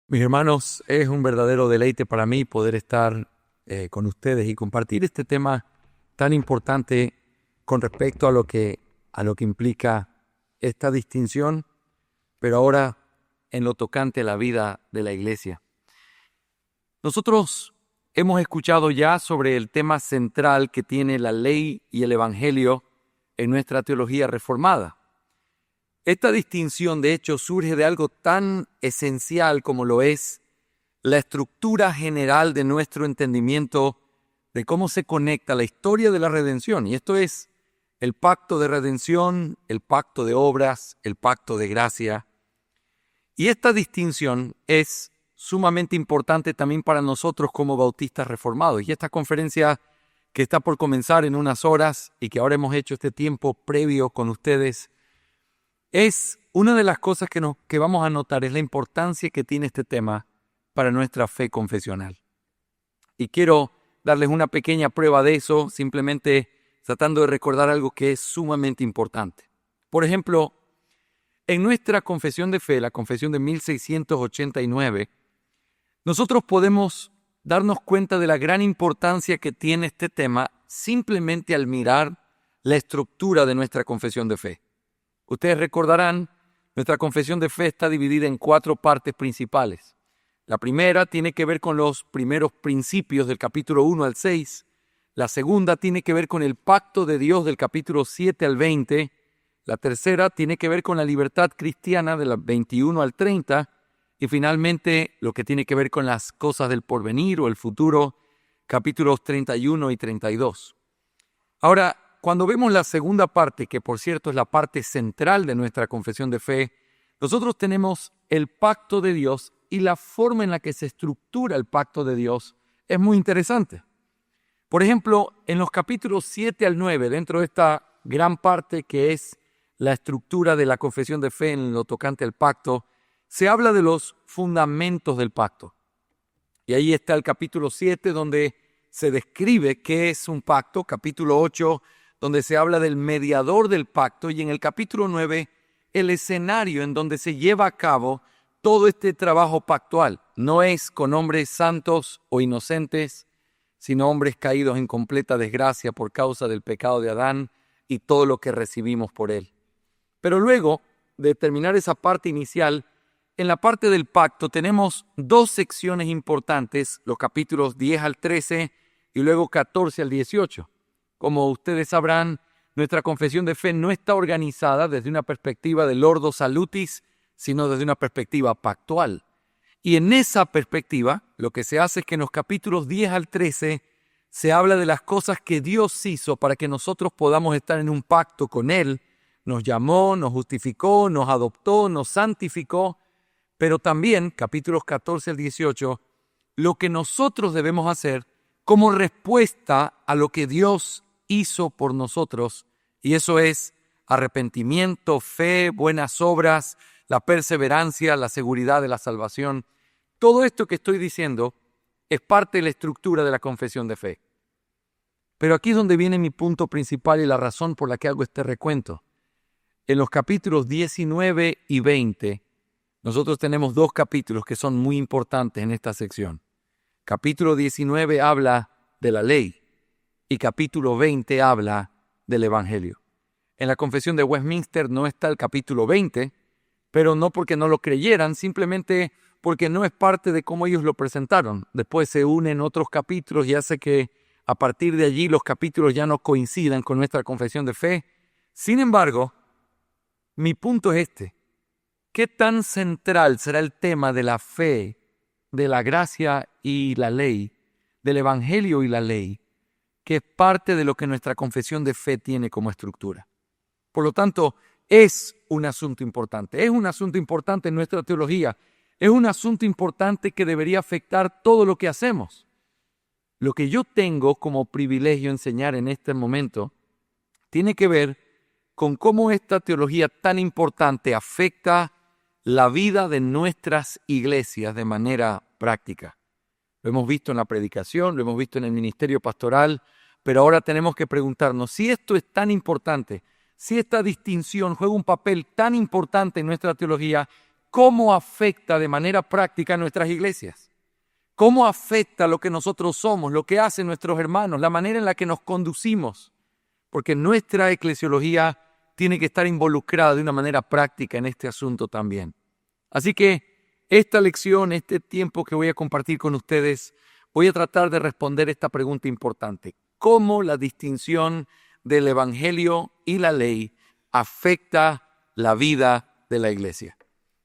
Mis hermanos, es un verdadero deleite para mí poder estar con ustedes y compartir este tema tan importante con respecto a lo que implica esta distinción, pero ahora en lo tocante a la vida de la iglesia. Nosotros hemos escuchado ya sobre el tema central que tiene la ley y el evangelio en nuestra teología reformada. Esta distinción, de hecho, surge de algo tan esencial como lo es la estructura general de nuestro entendimiento de cómo se conecta la historia de la redención. Y esto es el pacto de redención, el pacto de obras, el pacto de gracia. Y esta distinción es sumamente importante también para nosotros como bautistas reformados. Y esta conferencia que está por comenzar en unas horas y que ahora hemos hecho este tiempo previo con ustedes, es una de las cosas que vamos a notar, es la importancia que tiene este tema para nuestra fe confesional. Y quiero darles una pequeña prueba de eso, simplemente tratando de recordar algo que es sumamente importante. Por ejemplo, en nuestra confesión de fe, la confesión de 1689, nosotros podemos darnos cuenta de la gran importancia que tiene este tema simplemente al mirar la estructura de nuestra confesión de fe. Ustedes recordarán, nuestra confesión de fe está dividida en 4 partes principales. La primera tiene que ver con los primeros principios del capítulo 1 al 6. La segunda tiene que ver con el pacto de Dios del capítulo 7 al 20. La tercera tiene que ver con la libertad cristiana del 21 al 30. Y finalmente, lo que tiene que ver con las cosas del porvenir o el futuro, capítulos 31 y 32. Ahora, cuando vemos la segunda parte, que por cierto es la parte central de nuestra confesión de fe, nosotros tenemos el pacto de Dios y la forma en la que se estructura el pacto de Dios es muy interesante. Por ejemplo, en los capítulos 7 al 9, dentro de esta gran parte que es la estructura de la confesión de fe en lo tocante al pacto, se habla de los fundamentos del pacto. Y ahí está el capítulo 7 donde se describe qué es un pacto, capítulo 8 donde se habla del mediador del pacto, y en el capítulo 9, el escenario en donde se lleva a cabo todo este trabajo pactual. No es con hombres santos o inocentes, sino hombres caídos en completa desgracia por causa del pecado de Adán y todo lo que recibimos por él. Pero luego de terminar esa parte inicial, en la parte del pacto tenemos 2 secciones importantes, los capítulos 10 al 13 y luego 14 al 18. Como ustedes sabrán, nuestra confesión de fe no está organizada desde una perspectiva del ordo salutis, sino desde una perspectiva pactual. Y en esa perspectiva, lo que se hace es que en los capítulos 10 al 13 se habla de las cosas que Dios hizo para que nosotros podamos estar en un pacto con Él. Nos llamó, nos justificó, nos adoptó, nos santificó, pero también, capítulos 14 al 18, lo que nosotros debemos hacer como respuesta a lo que Dios hizo por nosotros, y eso es arrepentimiento, fe, buenas obras, la perseverancia, la seguridad de la salvación. Todo esto que estoy diciendo es parte de la estructura de la confesión de fe. Pero aquí es donde viene mi punto principal y la razón por la que hago este recuento. En los capítulos 19 y 20, nosotros tenemos 2 capítulos que son muy importantes en esta sección. Capítulo 19 habla de la ley y capítulo 20 habla del evangelio. En la confesión de Westminster no está el capítulo 20, pero no porque no lo creyeran, simplemente porque no es parte de cómo ellos lo presentaron. Después se unen otros capítulos y hace que a partir de allí los capítulos ya no coincidan con nuestra confesión de fe. Sin embargo, mi punto es este. ¿Qué tan central será el tema de la fe, de la gracia y la ley, del evangelio y la ley, que es parte de lo que nuestra confesión de fe tiene como estructura? Por lo tanto, es un asunto importante. Es un asunto importante en nuestra teología. Es un asunto importante que debería afectar todo lo que hacemos. Lo que yo tengo como privilegio enseñar en este momento tiene que ver con cómo esta teología tan importante afecta la vida de nuestras iglesias de manera práctica. Lo hemos visto en la predicación, lo hemos visto en el ministerio pastoral, pero ahora tenemos que preguntarnos si esto es tan importante, si esta distinción juega un papel tan importante en nuestra teología, cómo afecta de manera práctica a nuestras iglesias. Cómo afecta lo que nosotros somos, lo que hacen nuestros hermanos, la manera en la que nos conducimos. Porque nuestra eclesiología tiene que estar involucrada de una manera práctica en este asunto también. Así que esta lección, este tiempo que voy a compartir con ustedes, voy a tratar de responder esta pregunta importante. ¿Cómo la distinción del Evangelio y la ley afecta la vida de la iglesia?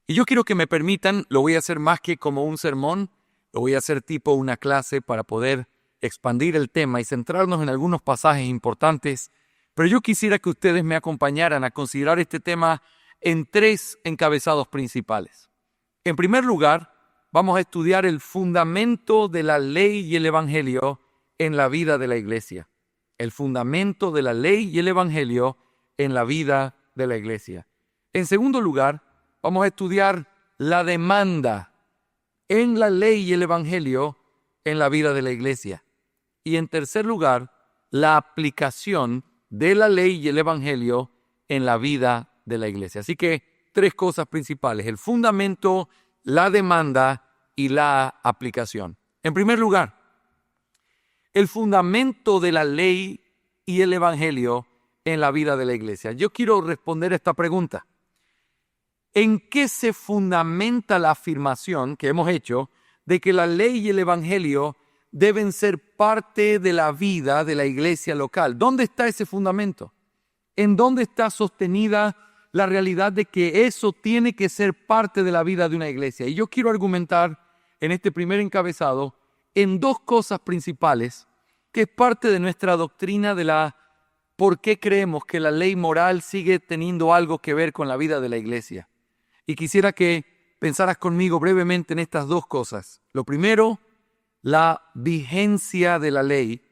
Y yo quiero que me permitan, lo voy a hacer más que como un sermón, lo voy a hacer tipo una clase para poder expandir el tema y centrarnos en algunos pasajes importantes, pero yo quisiera que ustedes me acompañaran a considerar este tema en 3 encabezados principales. En primer lugar, vamos a estudiar el fundamento de la ley y el Evangelio en la vida de la iglesia. El fundamento de la ley y el Evangelio en la vida de la iglesia. En segundo lugar, vamos a estudiar la demanda en la ley y el Evangelio en la vida de la iglesia. Y en tercer lugar, la aplicación de la ley y el Evangelio en la vida de la iglesia. Así que 3 cosas principales: el fundamento, la demanda y la aplicación. En primer lugar, el fundamento de la ley y el Evangelio en la vida de la iglesia. Yo quiero responder esta pregunta. ¿En qué se fundamenta la afirmación que hemos hecho de que la ley y el Evangelio deben ser parte de la vida de la iglesia local? ¿Dónde está ese fundamento? ¿En dónde está sostenida la realidad de que eso tiene que ser parte de la vida de una iglesia? Y yo quiero argumentar en este primer encabezado en 2 cosas principales que es parte de nuestra doctrina de la por qué creemos que la ley moral sigue teniendo algo que ver con la vida de la iglesia. Y quisiera que pensaras conmigo brevemente en estas 2 cosas. Lo primero, la vigencia de la ley,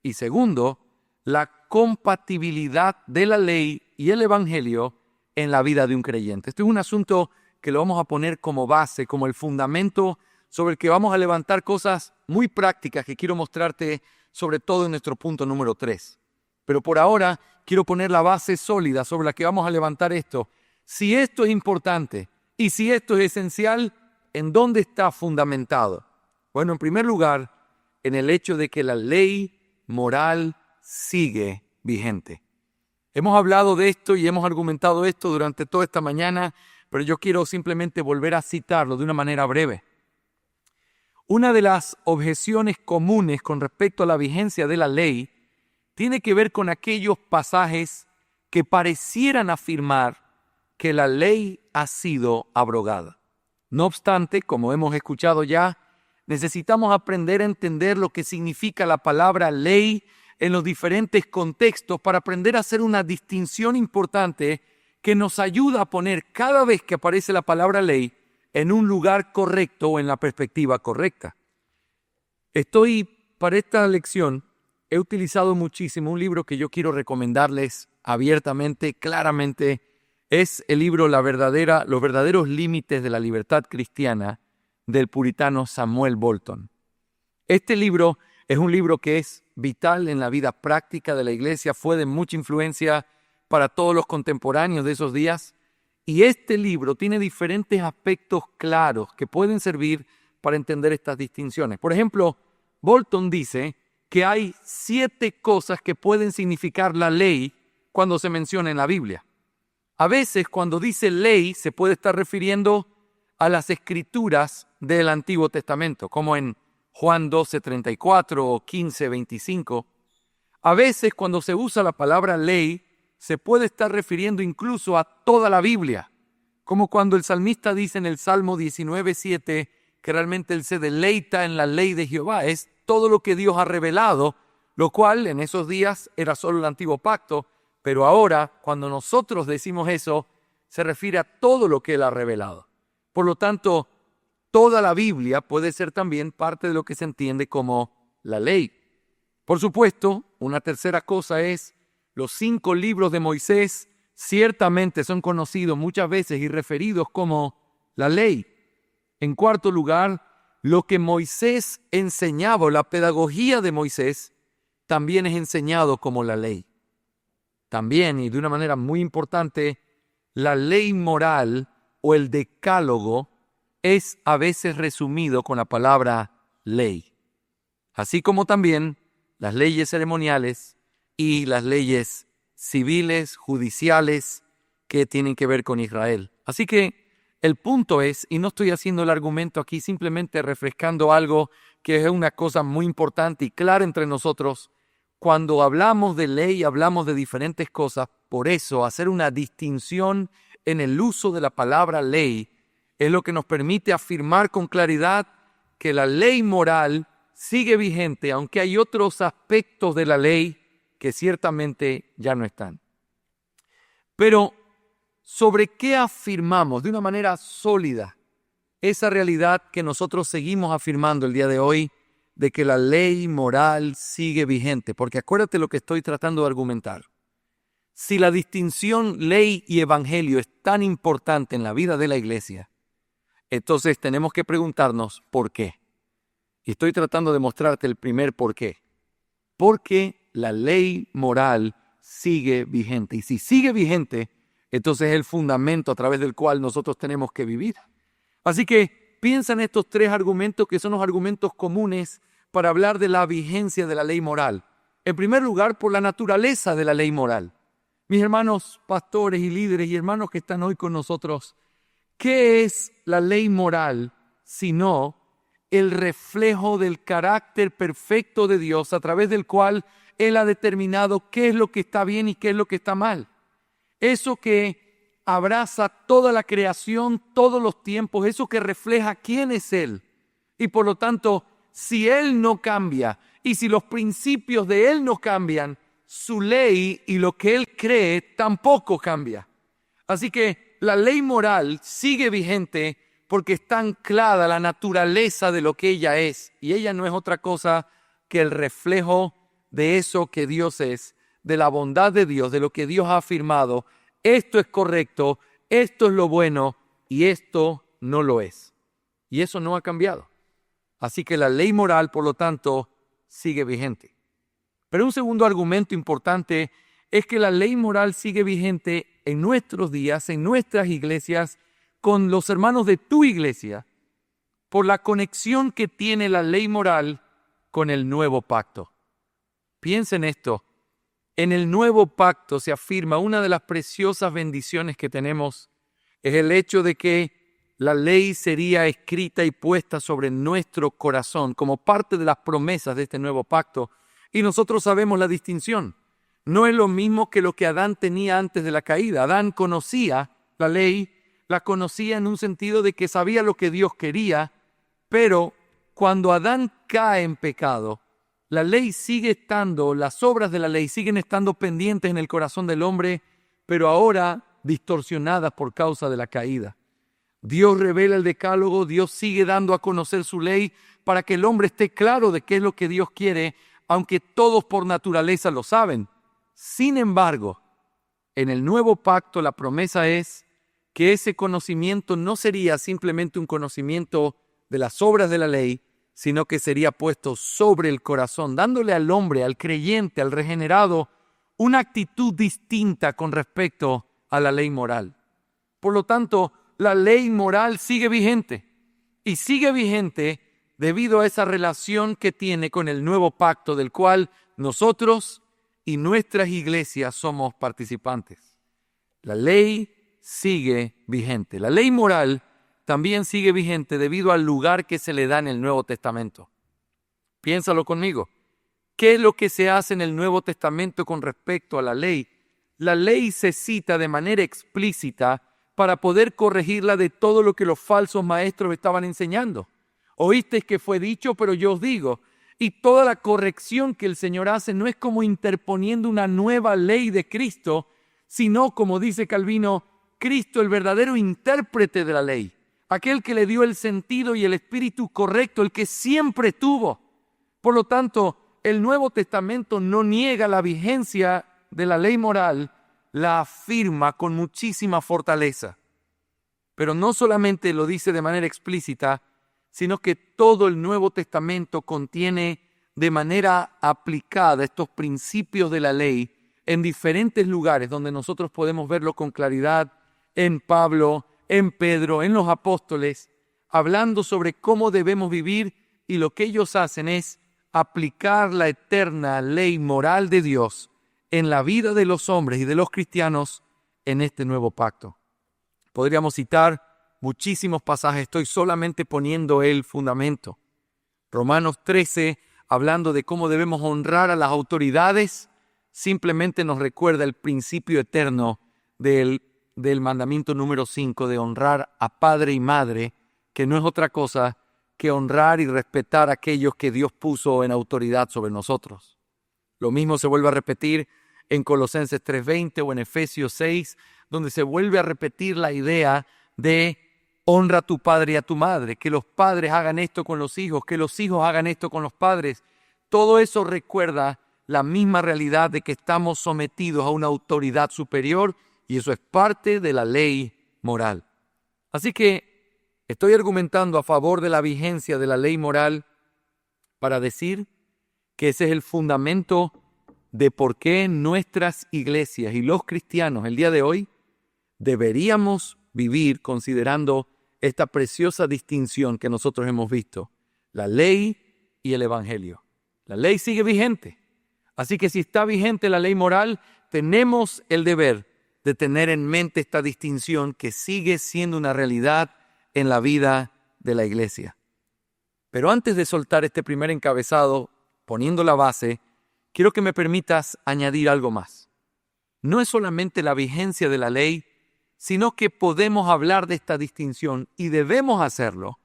y segundo, la compatibilidad de la ley y el Evangelio en la vida de un creyente. Este es un asunto que lo vamos a poner como base, como el fundamento sobre el que vamos a levantar cosas muy prácticas que quiero mostrarte, sobre todo en nuestro punto número 3. Pero por ahora quiero poner la base sólida sobre la que vamos a levantar esto. Si esto es importante y si esto es esencial, ¿en dónde está fundamentado? Bueno, en primer lugar, en el hecho de que la ley moral sigue vigente. Hemos hablado de esto y hemos argumentado esto durante toda esta mañana, pero yo quiero simplemente volver a citarlo de una manera breve. Una de las objeciones comunes con respecto a la vigencia de la ley tiene que ver con aquellos pasajes que parecieran afirmar que la ley ha sido abrogada. No obstante, como hemos escuchado ya, necesitamos aprender a entender lo que significa la palabra ley en los diferentes contextos para aprender a hacer una distinción importante que nos ayuda a poner cada vez que aparece la palabra ley en un lugar correcto o en la perspectiva correcta. Para esta lección, he utilizado muchísimo un libro que yo quiero recomendarles abiertamente, claramente. Es el libro Los verdaderos límites de la libertad cristiana del puritano Samuel Bolton. Este libro es un libro que es vital en la vida práctica de la iglesia, fue de mucha influencia para todos los contemporáneos de esos días. Y este libro tiene diferentes aspectos claros que pueden servir para entender estas distinciones. Por ejemplo, Bolton dice que hay 7 cosas que pueden significar la ley cuando se menciona en la Biblia. A veces, cuando dice ley, se puede estar refiriendo a las escrituras del Antiguo Testamento, como en Juan 12:34 o 15:25. A veces, cuando se usa la palabra ley, se puede estar refiriendo incluso a toda la Biblia, como cuando el salmista dice en el Salmo 19:7 que realmente él se deleita en la ley de Jehová. Es todo lo que Dios ha revelado, lo cual en esos días era solo el antiguo pacto, pero ahora cuando nosotros decimos eso, se refiere a todo lo que Él ha revelado. Por lo tanto, toda la Biblia puede ser también parte de lo que se entiende como la ley. Por supuesto, una tercera cosa es los 5 libros de Moisés ciertamente son conocidos muchas veces y referidos como la ley. En cuarto lugar, lo que Moisés enseñaba, la pedagogía de Moisés, también es enseñado como la ley. También, y de una manera muy importante, la ley moral o el decálogo es a veces resumido con la palabra ley, así como también las leyes ceremoniales y las leyes civiles, judiciales, que tienen que ver con Israel. Así que el punto es, y no estoy haciendo el argumento aquí, simplemente refrescando algo que es una cosa muy importante y clara entre nosotros. Cuando hablamos de ley, hablamos de diferentes cosas. Por eso, hacer una distinción en el uso de la palabra ley es lo que nos permite afirmar con claridad que la ley moral sigue vigente, aunque hay otros aspectos de la ley que ciertamente ya no están. Pero, ¿sobre qué afirmamos de una manera sólida esa realidad que nosotros seguimos afirmando el día de hoy de que la ley moral sigue vigente? Porque acuérdate lo que estoy tratando de argumentar. Si la distinción ley y evangelio es tan importante en la vida de la iglesia, entonces tenemos que preguntarnos ¿por qué? Y estoy tratando de mostrarte el primer por qué. Porque la ley moral sigue vigente. Y si sigue vigente, entonces es el fundamento a través del cual nosotros tenemos que vivir. Así que piensa en estos tres argumentos que son los argumentos comunes para hablar de la vigencia de la ley moral. En primer lugar, por la naturaleza de la ley moral. Mis hermanos pastores y líderes y hermanos que están hoy con nosotros, ¿qué es la ley moral sino el reflejo del carácter perfecto de Dios a través del cual Él ha determinado qué es lo que está bien y qué es lo que está mal? Eso que abraza toda la creación, todos los tiempos, eso que refleja quién es Él. Y por lo tanto, si Él no cambia y si los principios de Él no cambian, su ley y lo que Él cree tampoco cambia. Así que la ley moral sigue vigente porque está anclada la naturaleza de lo que ella es. Y ella no es otra cosa que el reflejo de eso que Dios es, de la bondad de Dios, de lo que Dios ha afirmado. Esto es correcto, esto es lo bueno y esto no lo es. Y eso no ha cambiado. Así que la ley moral, por lo tanto, sigue vigente. Pero un segundo argumento importante es que la ley moral sigue vigente en nuestros días, en nuestras iglesias, con los hermanos de tu iglesia, por la conexión que tiene la ley moral con el nuevo pacto. Piensa en esto. En el nuevo pacto se afirma una de las preciosas bendiciones que tenemos, es el hecho de que la ley sería escrita y puesta sobre nuestro corazón como parte de las promesas de este nuevo pacto. Y nosotros sabemos la distinción. No es lo mismo que lo que Adán tenía antes de la caída. Adán conocía la ley, la conocía en un sentido de que sabía lo que Dios quería, pero cuando Adán cae en pecado, la ley sigue estando, las obras de la ley siguen estando pendientes en el corazón del hombre, pero ahora distorsionadas por causa de la caída. Dios revela el decálogo, Dios sigue dando a conocer su ley para que el hombre esté claro de qué es lo que Dios quiere, aunque todos por naturaleza lo saben. Sin embargo, en el nuevo pacto la promesa es que ese conocimiento no sería simplemente un conocimiento de las obras de la ley, sino que sería puesto sobre el corazón, dándole al hombre, al creyente, al regenerado, una actitud distinta con respecto a la ley moral. Por lo tanto, la ley moral sigue vigente, y sigue vigente debido a esa relación que tiene con el nuevo pacto del cual nosotros y nuestras iglesias somos participantes. La ley sigue vigente. La ley moral también sigue vigente debido al lugar que se le da en el Nuevo Testamento. Piénsalo conmigo. ¿Qué es lo que se hace en el Nuevo Testamento con respecto a la ley? La ley se cita de manera explícita para poder corregirla de todo lo que los falsos maestros estaban enseñando. Oísteis que fue dicho, pero yo os digo. Y toda la corrección que el Señor hace no es como interponiendo una nueva ley de Cristo, sino, como dice Calvino, Cristo, el verdadero intérprete de la ley, aquel que le dio el sentido y el espíritu correcto, el que siempre tuvo. Por lo tanto, el Nuevo Testamento no niega la vigencia de la ley moral, la afirma con muchísima fortaleza. Pero no solamente lo dice de manera explícita, sino que todo el Nuevo Testamento contiene de manera aplicada estos principios de la ley en diferentes lugares donde nosotros podemos verlo con claridad en Pablo, en Pedro, en los apóstoles, hablando sobre cómo debemos vivir, y lo que ellos hacen es aplicar la eterna ley moral de Dios en la vida de los hombres y de los cristianos en este nuevo pacto. Podríamos citar muchísimos pasajes, estoy solamente poniendo el fundamento. Romanos 13, hablando de cómo debemos honrar a las autoridades, simplemente nos recuerda el principio eterno del mandamiento número 5 de honrar a padre y madre, que no es otra cosa que honrar y respetar a aquellos que Dios puso en autoridad sobre nosotros. Lo mismo se vuelve a repetir en Colosenses 3:20 o en Efesios 6, donde se vuelve a repetir la idea de honra a tu padre y a tu madre, que los padres hagan esto con los hijos, que los hijos hagan esto con los padres. Todo eso recuerda la misma realidad de que estamos sometidos a una autoridad superior, y eso es parte de la ley moral. Así que estoy argumentando a favor de la vigencia de la ley moral para decir que ese es el fundamento de por qué nuestras iglesias y los cristianos el día de hoy deberíamos vivir considerando esta preciosa distinción que nosotros hemos visto, la ley y el evangelio. La ley sigue vigente, así que si está vigente la ley moral, tenemos el deber de tener en mente esta distinción que sigue siendo una realidad en la vida de la iglesia. Pero antes de soltar este primer encabezado, poniendo la base, quiero que me permitas añadir algo más. No es solamente la vigencia de la ley, sino que podemos hablar de esta distinción y debemos hacerlo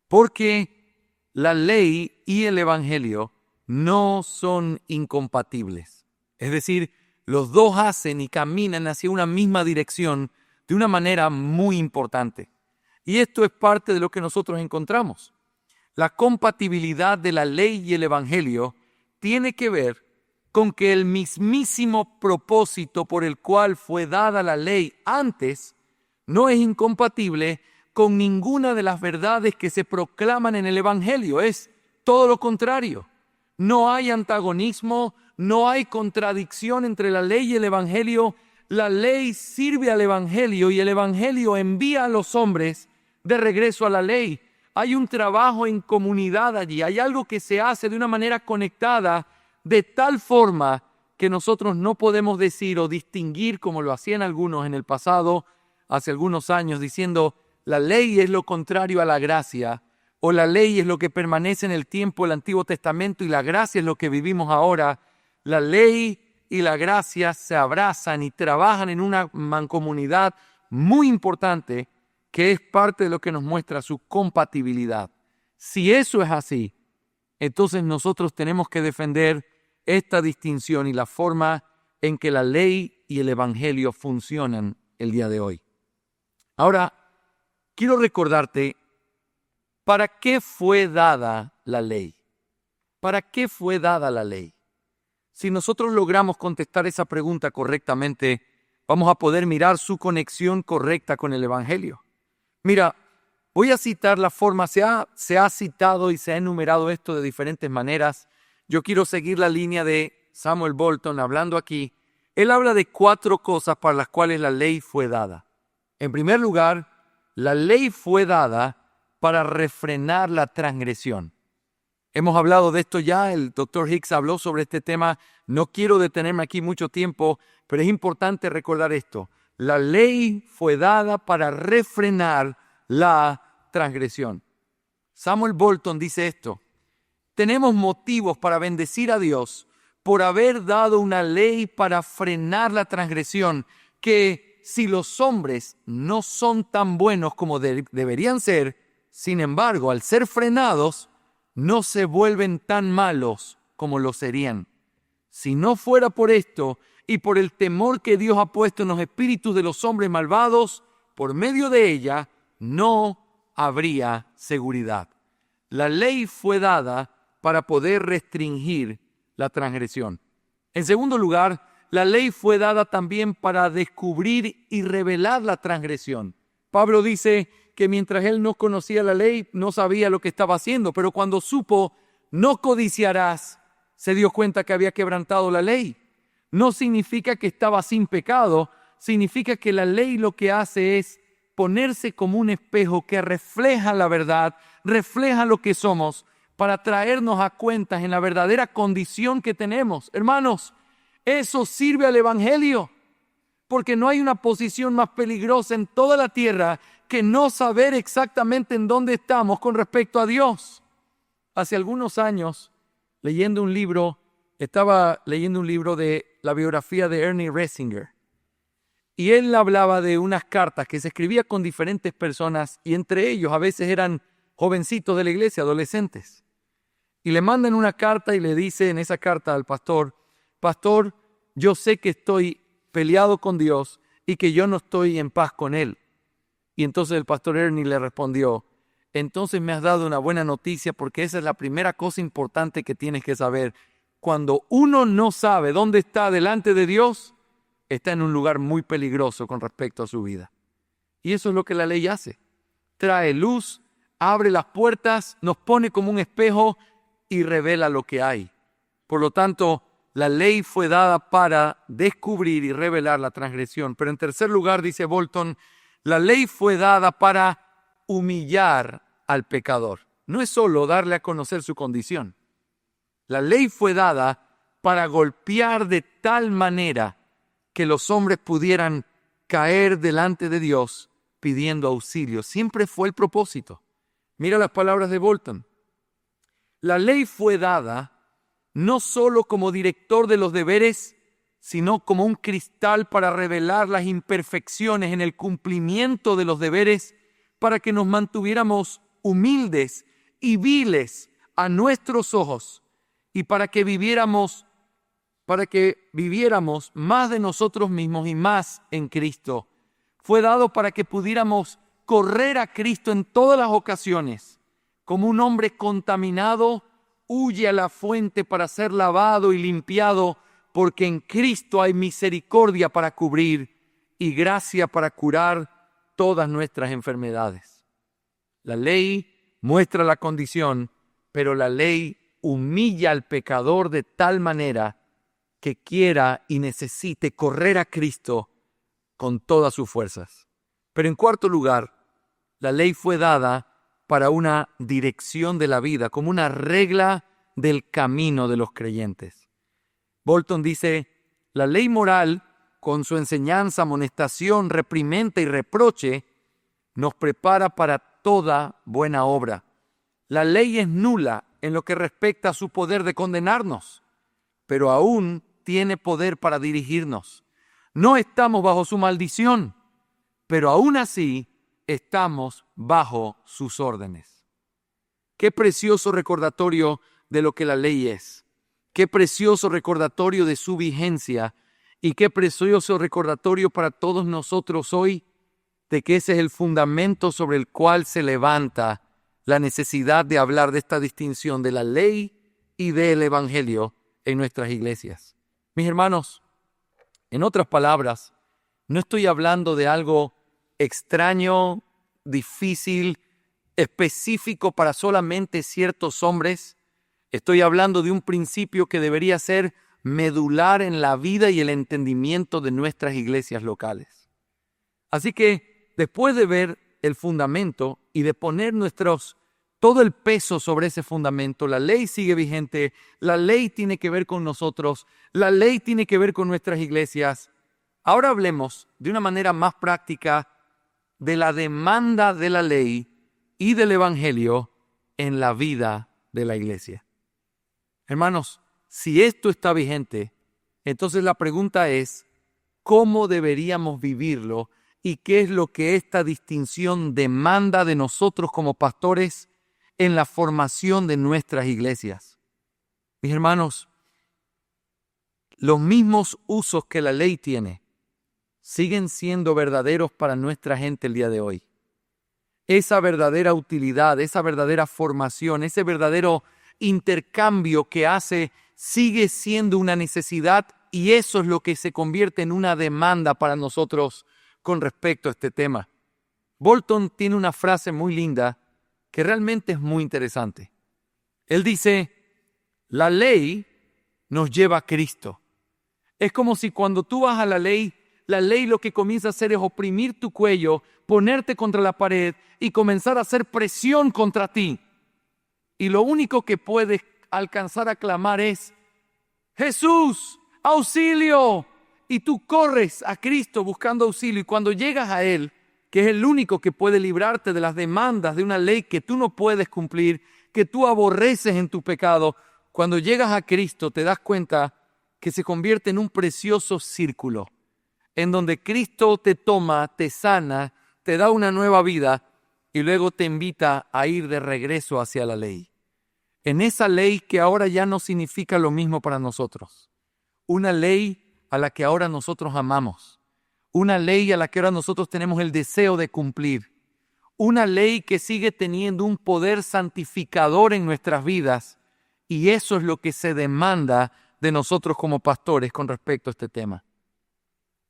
porque la ley y el evangelio no son incompatibles. Es decir, los dos hacen y caminan hacia una misma dirección de una manera muy importante. Y esto es parte de lo que nosotros encontramos. La compatibilidad de la ley y el evangelio tiene que ver con que el mismísimo propósito por el cual fue dada la ley antes no es incompatible con ninguna de las verdades que se proclaman en el evangelio. Es todo lo contrario. No hay antagonismo, no hay contradicción entre la ley y el evangelio. La ley sirve al evangelio y el evangelio envía a los hombres de regreso a la ley. Hay un trabajo en comunidad allí, hay algo que se hace de una manera conectada, de tal forma que nosotros no podemos decir o distinguir como lo hacían algunos en el pasado, hace algunos años, diciendo la ley es lo contrario a la gracia, o la ley es lo que permanece en el tiempo del Antiguo Testamento y la gracia es lo que vivimos ahora. La ley y la gracia se abrazan y trabajan en una mancomunidad muy importante que es parte de lo que nos muestra su compatibilidad. Si eso es así, entonces nosotros tenemos que defender esta distinción y la forma en que la ley y el evangelio funcionan el día de hoy. Ahora, quiero recordarte, ¿para qué fue dada la ley? ¿Para qué fue dada la ley? Si nosotros logramos contestar esa pregunta correctamente, vamos a poder mirar su conexión correcta con el evangelio. Mira, voy a citar la forma, se ha citado y se ha enumerado esto de diferentes maneras. Yo quiero seguir la línea de Samuel Bolton hablando aquí. Él habla de 4 cosas para las cuales la ley fue dada. En primer lugar, la ley fue dada para refrenar la transgresión. Hemos hablado de esto ya, el Dr. Hicks habló sobre este tema. No quiero detenerme aquí mucho tiempo, pero es importante recordar esto. La ley fue dada para refrenar la transgresión. Samuel Bolton dice esto: tenemos motivos para bendecir a Dios por haber dado una ley para frenar la transgresión, que si los hombres no son tan buenos como deberían ser, sin embargo, al ser frenados, no se vuelven tan malos como lo serían. Si no fuera por esto y por el temor que Dios ha puesto en los espíritus de los hombres malvados, por medio de ella no habría seguridad. La ley fue dada para poder restringir la transgresión. En segundo lugar, la ley fue dada también para descubrir y revelar la transgresión. Pablo dice que mientras él no conocía la ley, no sabía lo que estaba haciendo, pero cuando supo, no codiciarás, se dio cuenta que había quebrantado la ley. No significa que estaba sin pecado, significa que la ley lo que hace es ponerse como un espejo que refleja la verdad, refleja lo que somos, para traernos a cuentas en la verdadera condición que tenemos. Hermanos, eso sirve al Evangelio, porque no hay una posición más peligrosa en toda la tierra que no saber exactamente en dónde estamos con respecto a Dios. Hace algunos años, estaba leyendo un libro de la biografía de Ernie Ressinger. Y él hablaba de unas cartas que se escribía con diferentes personas, y entre ellos a veces eran jovencitos de la iglesia, adolescentes. Y le mandan una carta y le dice en esa carta al pastor: Pastor, yo sé que estoy peleado con Dios y que yo no estoy en paz con Él. Y entonces el pastor Ernie le respondió: entonces me has dado una buena noticia, porque esa es la primera cosa importante que tienes que saber. Cuando uno no sabe dónde está delante de Dios, está en un lugar muy peligroso con respecto a su vida. Y eso es lo que la ley hace. Trae luz, abre las puertas, nos pone como un espejo y revela lo que hay. Por lo tanto, la ley fue dada para descubrir y revelar la transgresión. Pero en tercer lugar, dice Bolton, la ley fue dada para humillar al pecador. No es solo darle a conocer su condición. La ley fue dada para golpear de tal manera que los hombres pudieran caer delante de Dios pidiendo auxilio. Siempre fue el propósito. Mira las palabras de Bolton. La ley fue dada no solo como director de los deberes, sino como un cristal para revelar las imperfecciones en el cumplimiento de los deberes, para que nos mantuviéramos humildes y viles a nuestros ojos, y para que viviéramos más de nosotros mismos y más en Cristo. Fue dado para que pudiéramos correr a Cristo en todas las ocasiones. Como un hombre contaminado huye a la fuente para ser lavado y limpiado, porque en Cristo hay misericordia para cubrir y gracia para curar todas nuestras enfermedades. La ley muestra la condición, pero la ley humilla al pecador de tal manera que quiera y necesite correr a Cristo con todas sus fuerzas. Pero en cuarto lugar, la ley fue dada para una dirección de la vida, como una regla del camino de los creyentes. Bolton dice: la ley moral, con su enseñanza, amonestación, reprimenda y reproche, nos prepara para toda buena obra. La ley es nula en lo que respecta a su poder de condenarnos, pero aún tiene poder para dirigirnos. No estamos bajo su maldición, pero aún así estamos bajo sus órdenes. Qué precioso recordatorio de lo que la ley es. Qué precioso recordatorio de su vigencia, y qué precioso recordatorio para todos nosotros hoy de que ese es el fundamento sobre el cual se levanta la necesidad de hablar de esta distinción de la ley y del Evangelio en nuestras iglesias. Mis hermanos, en otras palabras, no estoy hablando de algo extraño, difícil, específico para solamente ciertos hombres. Estoy hablando de un principio que debería ser medular en la vida y el entendimiento de nuestras iglesias locales. Así que, después de ver el fundamento y de poner todo el peso sobre ese fundamento, la ley sigue vigente, la ley tiene que ver con nosotros, la ley tiene que ver con nuestras iglesias. Ahora hablemos de una manera más práctica de la demanda de la ley y del Evangelio en la vida de la iglesia. Hermanos, si esto está vigente, entonces la pregunta es: ¿cómo deberíamos vivirlo? ¿Y qué es lo que esta distinción demanda de nosotros como pastores en la formación de nuestras iglesias? Mis hermanos, los mismos usos que la ley tiene siguen siendo verdaderos para nuestra gente el día de hoy. Esa verdadera utilidad, esa verdadera formación, ese verdadero intercambio que hace sigue siendo una necesidad, y eso es lo que se convierte en una demanda para nosotros con respecto a este tema. Bolton tiene una frase muy linda que realmente es muy interesante. Él dice: la ley nos lleva a Cristo. Es como si cuando tú vas a la ley la ley lo que comienza a hacer es oprimir tu cuello, ponerte contra la pared y comenzar a hacer presión contra ti. Y lo único que puedes alcanzar a clamar es: Jesús, auxilio. Y tú corres a Cristo buscando auxilio. Y cuando llegas a Él, que es el único que puede librarte de las demandas de una ley que tú no puedes cumplir, que tú aborreces en tu pecado, cuando llegas a Cristo te das cuenta que se convierte en un precioso círculo, en donde Cristo te toma, te sana, te da una nueva vida y luego te invita a ir de regreso hacia la ley. En esa ley que ahora ya no significa lo mismo para nosotros. Una ley a la que ahora nosotros amamos. Una ley a la que ahora nosotros tenemos el deseo de cumplir. Una ley que sigue teniendo un poder santificador en nuestras vidas. Y eso es lo que se demanda de nosotros como pastores con respecto a este tema.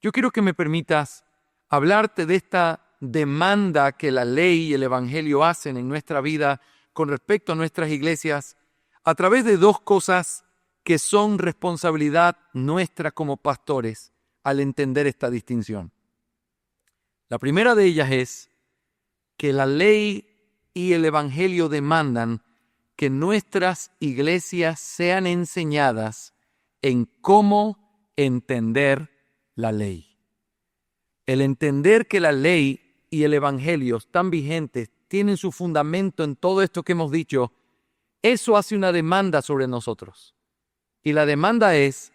Yo quiero que me permitas hablarte de esta demanda que la ley y el evangelio hacen en nuestra vida con respecto a nuestras iglesias a través de dos cosas que son responsabilidad nuestra como pastores al entender esta distinción. La primera de ellas es que la ley y el evangelio demandan que nuestras iglesias sean enseñadas en cómo entender la ley. El entender que la ley y el evangelio están vigentes, tienen su fundamento en todo esto que hemos dicho, eso hace una demanda sobre nosotros. Y la demanda es: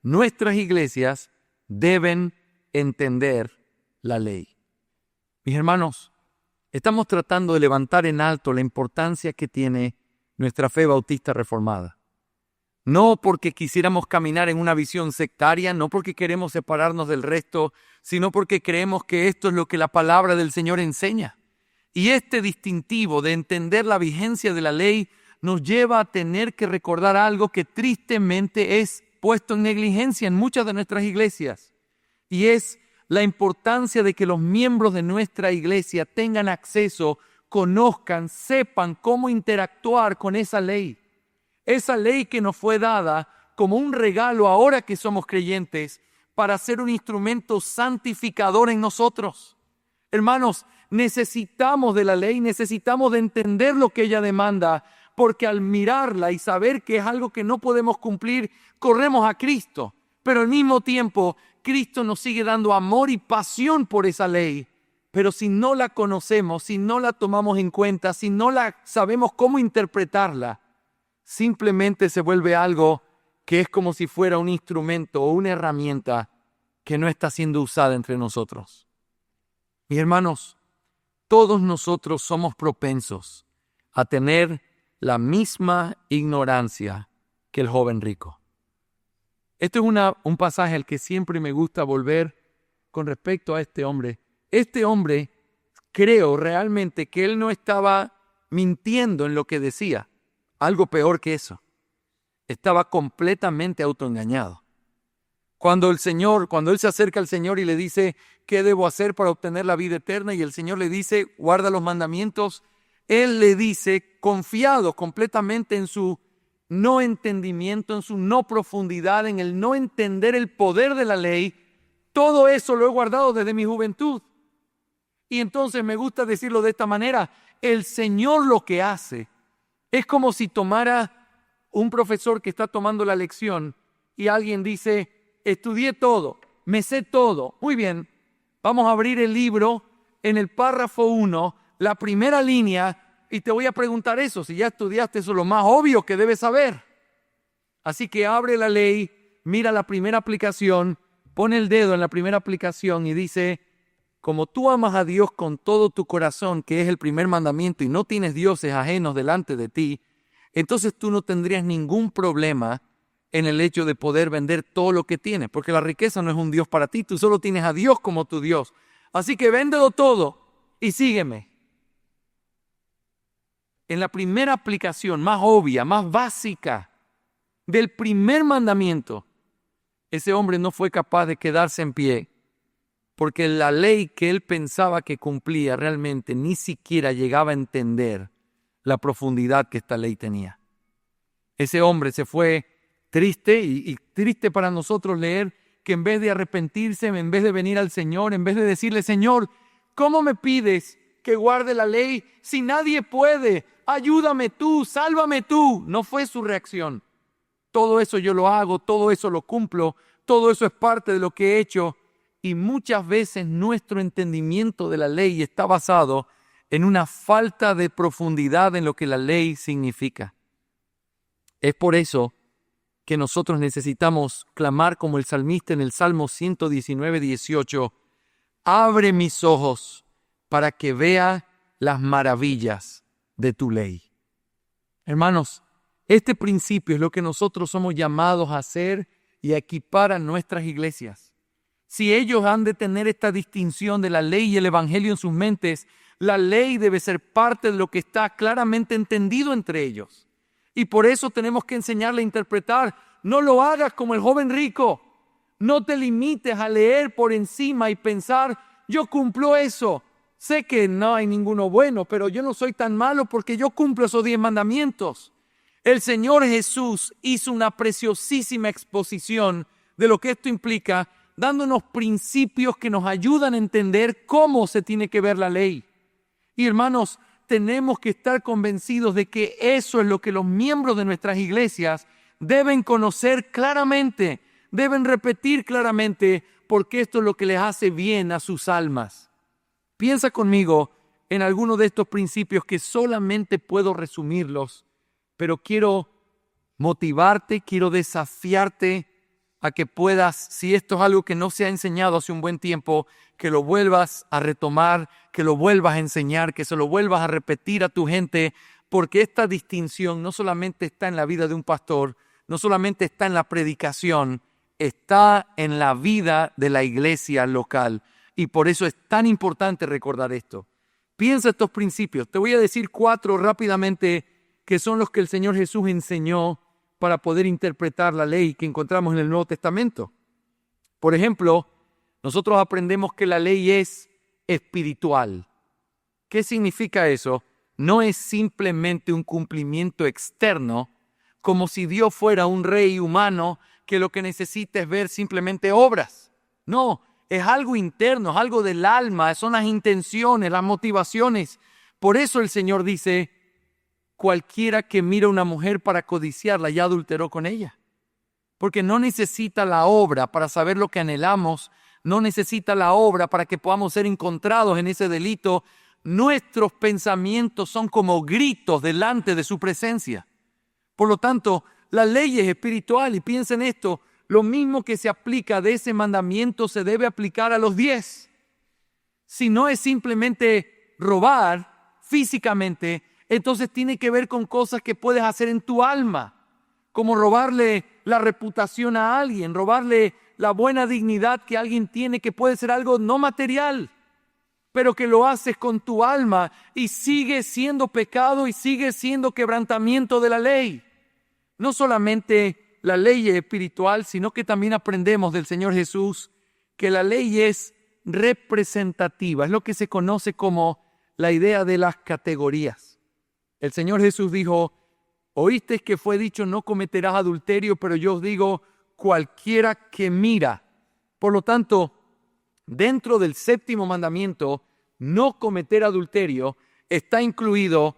nuestras iglesias deben entender la ley. Mis hermanos, estamos tratando de levantar en alto la importancia que tiene nuestra fe bautista reformada. No porque quisiéramos caminar en una visión sectaria, no porque queremos separarnos del resto, sino porque creemos que esto es lo que la palabra del Señor enseña. Y este distintivo de entender la vigencia de la ley nos lleva a tener que recordar algo que tristemente es puesto en negligencia en muchas de nuestras iglesias. Y es la importancia de que los miembros de nuestra iglesia tengan acceso, conozcan, sepan cómo interactuar con esa ley. Esa ley que nos fue dada como un regalo ahora que somos creyentes para ser un instrumento santificador en nosotros. Hermanos, necesitamos de la ley, necesitamos de entender lo que ella demanda, porque al mirarla y saber que es algo que no podemos cumplir, corremos a Cristo. Pero al mismo tiempo, Cristo nos sigue dando amor y pasión por esa ley. Pero si no la conocemos, si no la tomamos en cuenta, si no la sabemos cómo interpretarla, simplemente se vuelve algo que es como si fuera un instrumento o una herramienta que no está siendo usada entre nosotros. Mis hermanos, todos nosotros somos propensos a tener la misma ignorancia que el joven rico. Este es un pasaje al que siempre me gusta volver con respecto a este hombre. Este hombre, creo realmente que él no estaba mintiendo en lo que decía. Algo peor que eso. Estaba completamente autoengañado. Cuando él se acerca al Señor y le dice, ¿qué debo hacer para obtener la vida eterna? Y el Señor le dice, guarda los mandamientos. Él le dice, confiado completamente en su no entendimiento, en su no profundidad, en el no entender el poder de la ley, todo eso lo he guardado desde mi juventud. Y entonces me gusta decirlo de esta manera, el Señor lo que hace es como si tomara un profesor que está tomando la lección y alguien dice, estudié todo, me sé todo. Muy bien, vamos a abrir el libro en el párrafo 1, la primera línea, y te voy a preguntar eso. Si ya estudiaste, eso es lo más obvio que debes saber. Así que abre la ley, mira la primera aplicación, pone el dedo en la primera aplicación y dice, como tú amas a Dios con todo tu corazón, que es el primer mandamiento, y no tienes dioses ajenos delante de ti, entonces tú no tendrías ningún problema en el hecho de poder vender todo lo que tienes, porque la riqueza no es un Dios para ti, tú solo tienes a Dios como tu Dios. Así que véndelo todo y sígueme. En la primera aplicación más obvia, más básica del primer mandamiento, ese hombre no fue capaz de quedarse en pie, porque la ley que él pensaba que cumplía realmente ni siquiera llegaba a entender la profundidad que esta ley tenía. Ese hombre se fue triste y triste para nosotros leer que en vez de arrepentirse, en vez de venir al Señor, en vez de decirle, Señor, ¿cómo me pides que guarde la ley si nadie puede? Ayúdame tú, sálvame tú. No fue su reacción. Todo eso yo lo hago, todo eso lo cumplo, todo eso es parte de lo que he hecho. Y muchas veces nuestro entendimiento de la ley está basado en una falta de profundidad en lo que la ley significa. Es por eso que nosotros necesitamos clamar como el salmista en el Salmo 119, 18, abre mis ojos para que vea las maravillas de tu ley. Hermanos, este principio es lo que nosotros somos llamados a hacer y a equipar a nuestras iglesias. Si ellos han de tener esta distinción de la ley y el evangelio en sus mentes, la ley debe ser parte de lo que está claramente entendido entre ellos. Y por eso tenemos que enseñarle a interpretar. No lo hagas como el joven rico. No te limites a leer por encima y pensar, yo cumplo eso. Sé que no hay ninguno bueno, pero yo no soy tan malo porque yo cumplo esos 10 mandamientos. El Señor Jesús hizo una preciosísima exposición de lo que esto implica, dándonos principios que nos ayudan a entender cómo se tiene que ver la ley. Y hermanos, tenemos que estar convencidos de que eso es lo que los miembros de nuestras iglesias deben conocer claramente, deben repetir claramente, porque esto es lo que les hace bien a sus almas. Piensa conmigo en algunos de estos principios que solamente puedo resumirlos, pero quiero motivarte, quiero desafiarte a que puedas, si esto es algo que no se ha enseñado hace un buen tiempo, que lo vuelvas a retomar, que lo vuelvas a enseñar, que se lo vuelvas a repetir a tu gente, porque esta distinción no solamente está en la vida de un pastor, no solamente está en la predicación, está en la vida de la iglesia local. Y por eso es tan importante recordar esto. Piensa estos principios. Te voy a decir 4 rápidamente que son los que el Señor Jesús enseñó para poder interpretar la ley que encontramos en el Nuevo Testamento. Por ejemplo, nosotros aprendemos que la ley es espiritual. ¿Qué significa eso? No es simplemente un cumplimiento externo, como si Dios fuera un rey humano que lo que necesita es ver simplemente obras. No, es algo interno, es algo del alma, son las intenciones, las motivaciones. Por eso el Señor dice, cualquiera que mira a una mujer para codiciarla ya adulteró con ella. Porque no necesita la obra para saber lo que anhelamos, no necesita la obra para que podamos ser encontrados en ese delito. Nuestros pensamientos son como gritos delante de su presencia. Por lo tanto, la ley es espiritual y piensa en esto, lo mismo que se aplica de ese mandamiento se debe aplicar a los 10. Si no es simplemente robar físicamente, entonces tiene que ver con cosas que puedes hacer en tu alma, como robarle la reputación a alguien, robarle la buena dignidad que alguien tiene, que puede ser algo no material, pero que lo haces con tu alma y sigue siendo pecado y sigue siendo quebrantamiento de la ley. No solamente la ley es espiritual, sino que también aprendemos del Señor Jesús que la ley es representativa, es lo que se conoce como la idea de las categorías. El Señor Jesús dijo, oísteis que fue dicho no cometerás adulterio, pero yo os digo cualquiera que mira. Por lo tanto, dentro del 7º mandamiento, no cometer adulterio, está incluido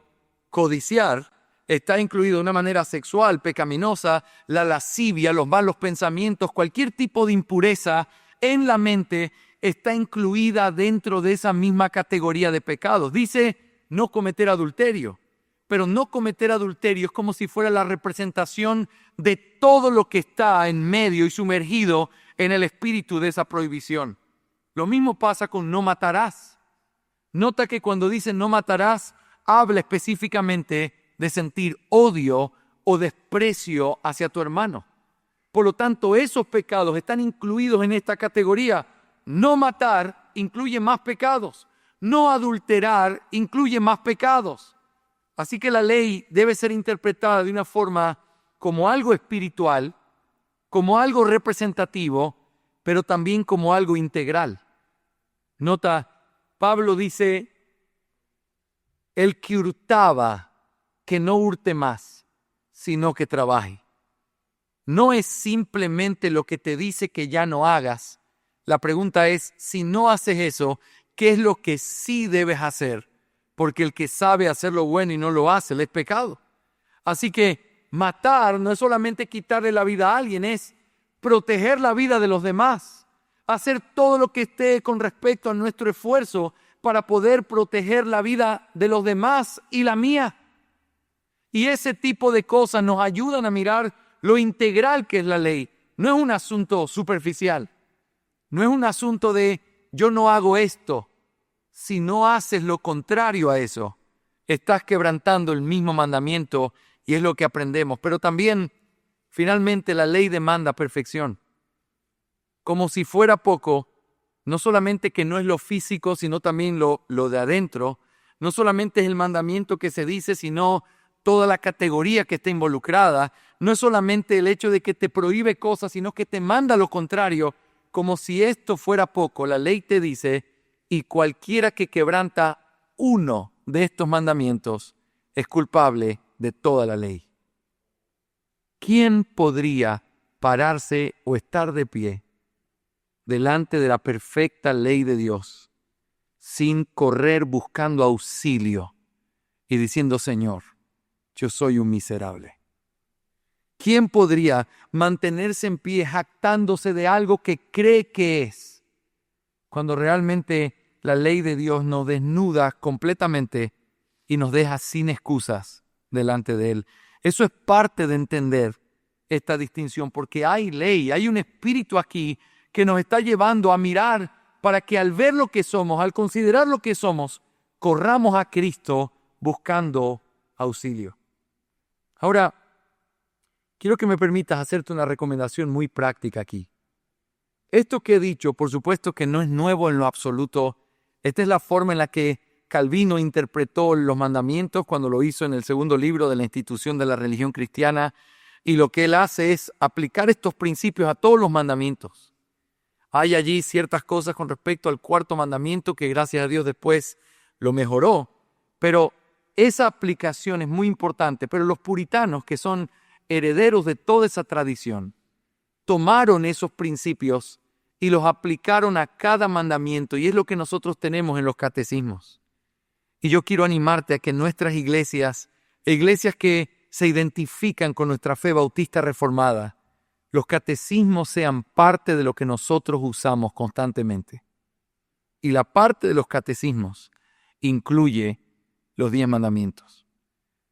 codiciar, está incluido de una manera sexual, pecaminosa, la lascivia, los malos pensamientos, cualquier tipo de impureza en la mente está incluida dentro de esa misma categoría de pecados. Dice no cometer adulterio, pero no cometer adulterio es como si fuera la representación de todo lo que está en medio y sumergido en el espíritu de esa prohibición. Lo mismo pasa con no matarás. Nota que cuando dice no matarás, habla específicamente de sentir odio o desprecio hacia tu hermano. Por lo tanto, esos pecados están incluidos en esta categoría. No matar incluye más pecados. No adulterar incluye más pecados. Así que la ley debe ser interpretada de una forma como algo espiritual, como algo representativo, pero también como algo integral. Nota, Pablo dice, el que hurtaba, que no hurte más, sino que trabaje. no es simplemente lo que te dice que ya no hagas. La pregunta es, si no haces eso, ¿qué es lo que sí debes hacer? Porque el que sabe hacer lo bueno y no lo hace, le es pecado. Así que matar no es solamente quitarle la vida a alguien, es proteger la vida de los demás. Hacer todo lo que esté con respecto a nuestro esfuerzo para poder proteger la vida de los demás y la mía. Y ese tipo de cosas nos ayudan a mirar lo integral que es la ley. No es un asunto superficial. No es un asunto de yo no hago esto. Si no haces lo contrario a eso, estás quebrantando el mismo mandamiento y es lo que aprendemos. Pero también, finalmente, la ley demanda perfección. Como si fuera poco, no solamente que no es lo físico, sino también lo de adentro. No solamente es el mandamiento que se dice, sino toda la categoría que está involucrada. No es solamente el hecho de que te prohíbe cosas, sino que te manda lo contrario. Como si esto fuera poco, la ley te dice, y cualquiera que quebranta uno de estos mandamientos es culpable de toda la ley. ¿Quién podría pararse o estar de pie delante de la perfecta ley de Dios sin correr buscando auxilio y diciendo, Señor, yo soy un miserable? ¿Quién podría mantenerse en pie jactándose de algo que cree que es, cuando realmente la ley de Dios nos desnuda completamente y nos deja sin excusas delante de Él? Eso es parte de entender esta distinción, porque hay ley, hay un espíritu aquí que nos está llevando a mirar para que al ver lo que somos, al considerar lo que somos, corramos a Cristo buscando auxilio. Ahora, quiero que me permitas hacerte una recomendación muy práctica aquí. Esto que he dicho, por supuesto que no es nuevo en lo absoluto. Esta es la forma en la que Calvino interpretó los mandamientos cuando lo hizo en el segundo libro de la Institución de la Religión Cristiana. Y lo que él hace es aplicar estos principios a todos los mandamientos. Hay allí ciertas cosas con respecto al cuarto mandamiento que gracias a Dios después lo mejoró. Pero esa aplicación es muy importante. Pero los puritanos, que son herederos de toda esa tradición, tomaron esos principios y los aplicaron a cada mandamiento, y es lo que nosotros tenemos en los catecismos. Y yo quiero animarte a que nuestras iglesias que se identifican con nuestra fe bautista reformada, los catecismos sean parte de lo que nosotros usamos constantemente. Y la parte de los catecismos incluye los 10 mandamientos.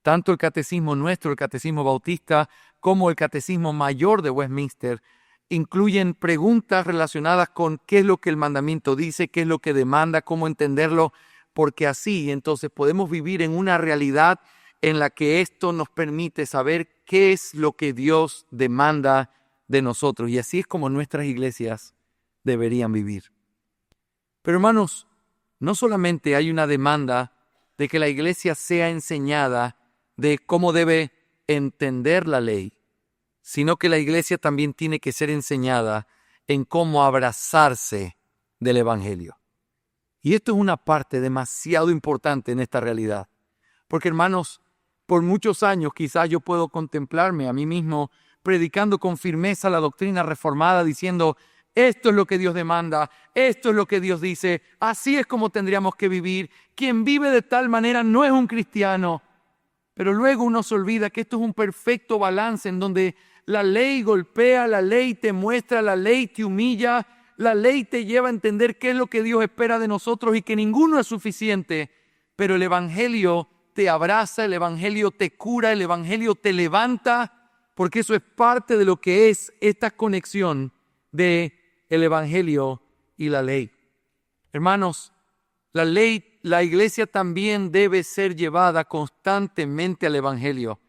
Tanto el catecismo nuestro, el catecismo bautista, como el catecismo mayor de Westminster, incluyen preguntas relacionadas con qué es lo que el mandamiento dice, qué es lo que demanda, cómo entenderlo, porque así entonces podemos vivir en una realidad en la que esto nos permite saber qué es lo que Dios demanda de nosotros. Y así es como nuestras iglesias deberían vivir. Pero hermanos, no solamente hay una demanda de que la iglesia sea enseñada de cómo debe entender la ley, sino que la iglesia también tiene que ser enseñada en cómo abrazarse del Evangelio. Y esto es una parte demasiado importante en esta realidad. Porque, hermanos, por muchos años quizás yo puedo contemplarme a mí mismo predicando con firmeza la doctrina reformada, diciendo, esto es lo que Dios demanda, esto es lo que Dios dice, así es como tendríamos que vivir. Quien vive de tal manera no es un cristiano. Pero luego uno se olvida que esto es un perfecto balance en donde la ley golpea, la ley te muestra, la ley te humilla, la ley te lleva a entender qué es lo que Dios espera de nosotros y que ninguno es suficiente. Pero el Evangelio te abraza, el Evangelio te cura, el Evangelio te levanta, porque eso es parte de lo que es esta conexión de el Evangelio y la ley. Hermanos, la iglesia también debe ser llevada constantemente al Evangelio.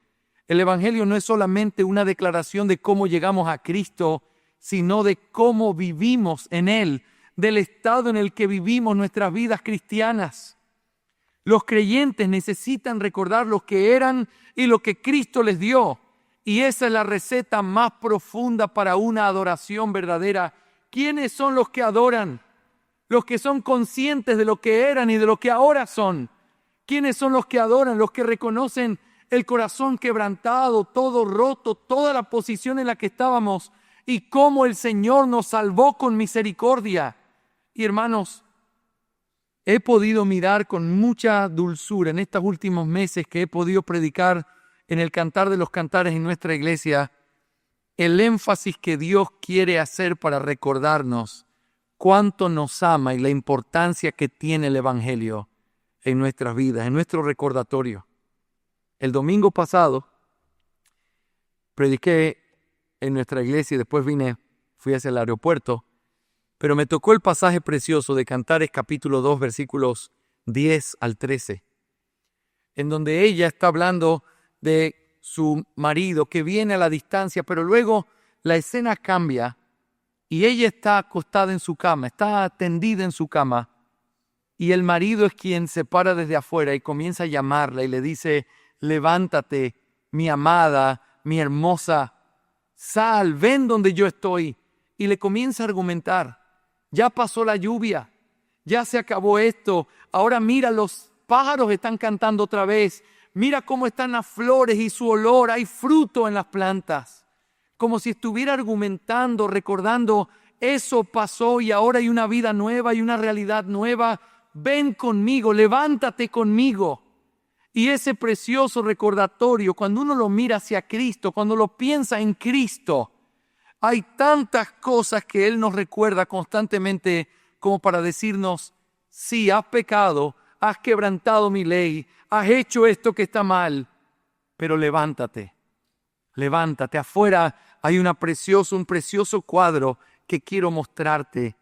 El Evangelio no es solamente una declaración de cómo llegamos a Cristo, sino de cómo vivimos en Él, del estado en el que vivimos nuestras vidas cristianas. Los creyentes necesitan recordar lo que eran y lo que Cristo les dio. Y esa es la receta más profunda para una adoración verdadera. ¿Quiénes son los que adoran? Los que son conscientes de lo que eran y de lo que ahora son. ¿Quiénes son los que adoran? Los que reconocen el corazón quebrantado, todo roto, toda la posición en la que estábamos y cómo el Señor nos salvó con misericordia. Y hermanos, he podido mirar con mucha dulzura en estos últimos meses que he podido predicar en el Cantar de los Cantares en nuestra iglesia, el énfasis que Dios quiere hacer para recordarnos cuánto nos ama y la importancia que tiene el Evangelio en nuestras vidas, en nuestro recordatorio. El domingo pasado prediqué en nuestra iglesia y después fui hacia el aeropuerto, pero me tocó el pasaje precioso de Cantares capítulo 2, versículos 10 al 13, en donde ella está hablando de su marido que viene a la distancia, pero luego la escena cambia y ella está acostada en su cama, está tendida en su cama, y el marido es quien se para desde afuera y comienza a llamarla y le dice: levántate, mi amada, mi hermosa, sal, ven donde yo estoy. Y le comienza a argumentar: ya pasó la lluvia, ya se acabó esto, ahora mira, los pájaros están cantando otra vez, mira cómo están las flores y su olor, hay fruto en las plantas. Como si estuviera argumentando, recordando: eso pasó y ahora hay una vida nueva y una realidad nueva. Ven conmigo, levántate conmigo. Y ese precioso recordatorio, cuando uno lo mira hacia Cristo, cuando lo piensa en Cristo, hay tantas cosas que Él nos recuerda constantemente como para decirnos: sí, has pecado, has quebrantado mi ley, has hecho esto que está mal, pero levántate, levántate. Afuera hay un precioso cuadro que quiero mostrarte.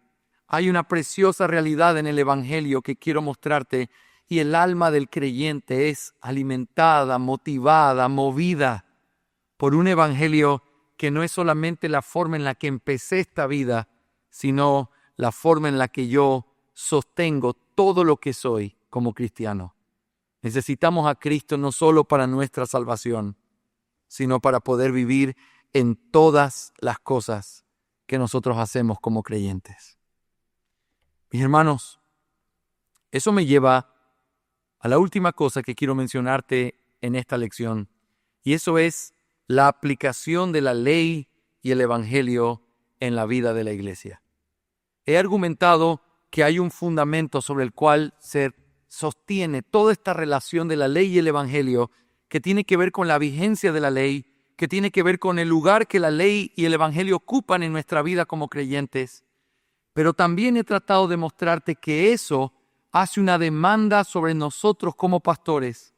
Hay una preciosa realidad en el Evangelio que quiero mostrarte, y el alma del creyente es alimentada, motivada, movida por un Evangelio que no es solamente la forma en la que empecé esta vida, sino la forma en la que yo sostengo todo lo que soy como cristiano. Necesitamos a Cristo no solo para nuestra salvación, sino para poder vivir en todas las cosas que nosotros hacemos como creyentes. Mis hermanos, eso me lleva a la última cosa que quiero mencionarte en esta lección, y eso es la aplicación de la ley y el Evangelio en la vida de la iglesia. He argumentado que hay un fundamento sobre el cual se sostiene toda esta relación de la ley y el Evangelio, que tiene que ver con la vigencia de la ley, que tiene que ver con el lugar que la ley y el Evangelio ocupan en nuestra vida como creyentes. Pero también he tratado de mostrarte que eso hace una demanda sobre nosotros como pastores,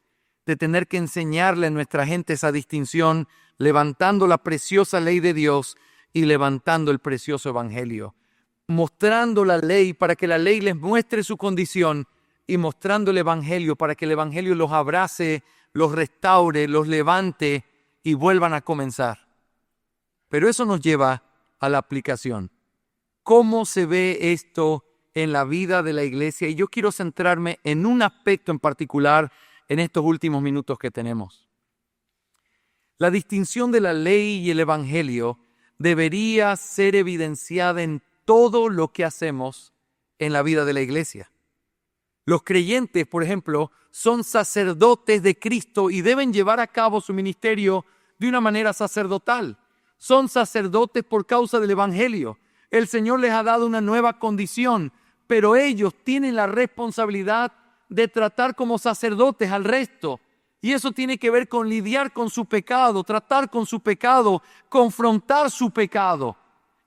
de tener que enseñarle a nuestra gente esa distinción, levantando la preciosa ley de Dios y levantando el precioso Evangelio, mostrando la ley para que la ley les muestre su condición y mostrando el Evangelio para que el Evangelio los abrace, los restaure, los levante y vuelvan a comenzar. Pero eso nos lleva a la aplicación. ¿Cómo se ve esto en la vida de la iglesia? Y yo quiero centrarme en un aspecto en particular en estos últimos minutos que tenemos. La distinción de la ley y el Evangelio debería ser evidenciada en todo lo que hacemos en la vida de la iglesia. Los creyentes, por ejemplo, son sacerdotes de Cristo y deben llevar a cabo su ministerio de una manera sacerdotal. Son sacerdotes por causa del Evangelio. El Señor les ha dado una nueva condición, pero ellos tienen la responsabilidad de tratar como sacerdotes al resto. Y eso tiene que ver con lidiar con su pecado, tratar con su pecado, confrontar su pecado.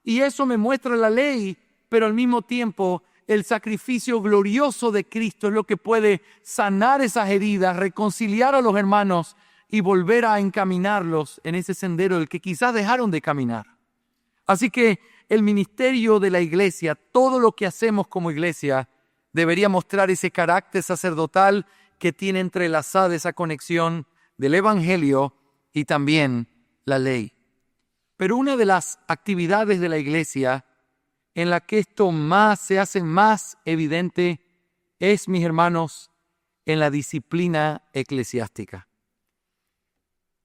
Y eso me muestra la ley, pero al mismo tiempo el sacrificio glorioso de Cristo es lo que puede sanar esas heridas, reconciliar a los hermanos y volver a encaminarlos en ese sendero del que quizás dejaron de caminar. Así que el ministerio de la iglesia, todo lo que hacemos como iglesia, debería mostrar ese carácter sacerdotal que tiene entrelazada esa conexión del Evangelio y también la ley. Pero una de las actividades de la iglesia en la que esto se hace más evidente es, mis hermanos, en la disciplina eclesiástica.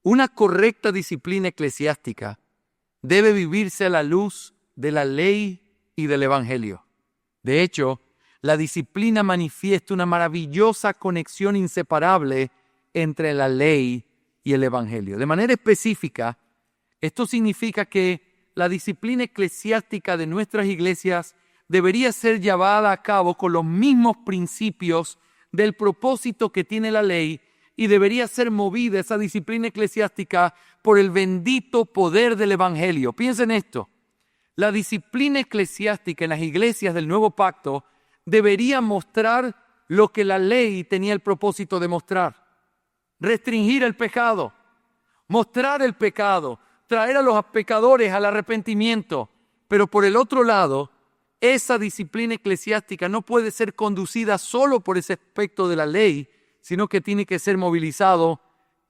Una correcta disciplina eclesiástica debe vivirse a la luz de la ley y del Evangelio. De hecho, la disciplina manifiesta una maravillosa conexión inseparable entre la ley y el Evangelio. De manera específica, esto significa que la disciplina eclesiástica de nuestras iglesias debería ser llevada a cabo con los mismos principios del propósito que tiene la ley y debería ser movida esa disciplina eclesiástica por el bendito poder del Evangelio. Piensen esto. La disciplina eclesiástica en las iglesias del Nuevo Pacto debería mostrar lo que la ley tenía el propósito de mostrar. Restringir el pecado, mostrar el pecado, traer a los pecadores al arrepentimiento. Pero por el otro lado, esa disciplina eclesiástica no puede ser conducida solo por ese aspecto de la ley, sino que tiene que ser movilizado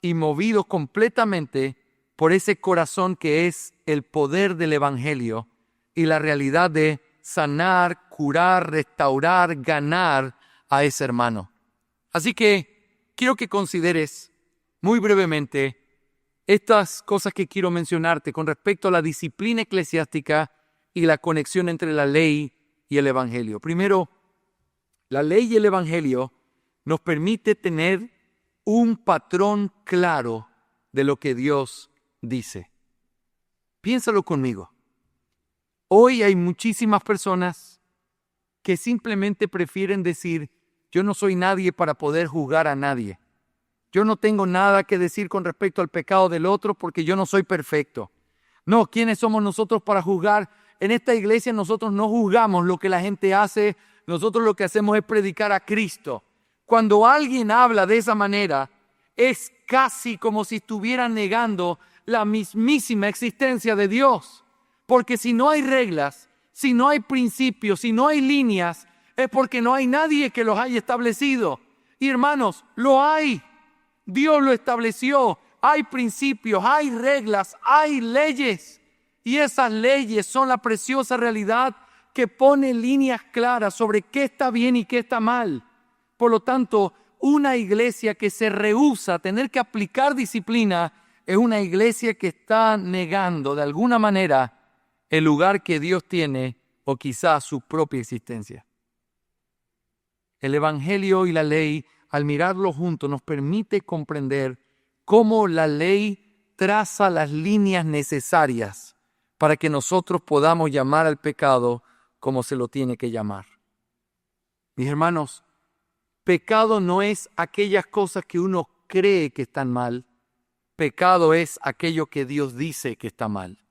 y movido completamente por ese corazón que es el poder del Evangelio y la realidad de sanar, curar, restaurar, ganar a ese hermano. Así que quiero que consideres muy brevemente estas cosas que quiero mencionarte con respecto a la disciplina eclesiástica y la conexión entre la ley y el Evangelio. Primero, la ley y el Evangelio nos permite tener un patrón claro de lo que Dios dice. Piénsalo conmigo. Hoy hay muchísimas personas que simplemente prefieren decir: yo no soy nadie para poder juzgar a nadie. Yo no tengo nada que decir con respecto al pecado del otro porque yo no soy perfecto. No, ¿quiénes somos nosotros para juzgar? En esta iglesia nosotros no juzgamos lo que la gente hace, nosotros lo que hacemos es predicar a Cristo. Cuando alguien habla de esa manera, es casi como si estuviera negando la mismísima existencia de Dios. Porque si no hay reglas, si no hay principios, si no hay líneas, es porque no hay nadie que los haya establecido. Y hermanos, lo hay. Dios lo estableció. Hay principios, hay reglas, hay leyes. Y esas leyes son la preciosa realidad que pone líneas claras sobre qué está bien y qué está mal. Por lo tanto, una iglesia que se rehúsa a tener que aplicar disciplina es una iglesia que está negando de alguna manera el lugar que Dios tiene o quizás su propia existencia. El Evangelio y la ley, al mirarlos juntos, nos permite comprender cómo la ley traza las líneas necesarias para que nosotros podamos llamar al pecado como se lo tiene que llamar. Mis hermanos, pecado no es aquellas cosas que uno cree que están mal. Pecado es aquello que Dios dice que está mal.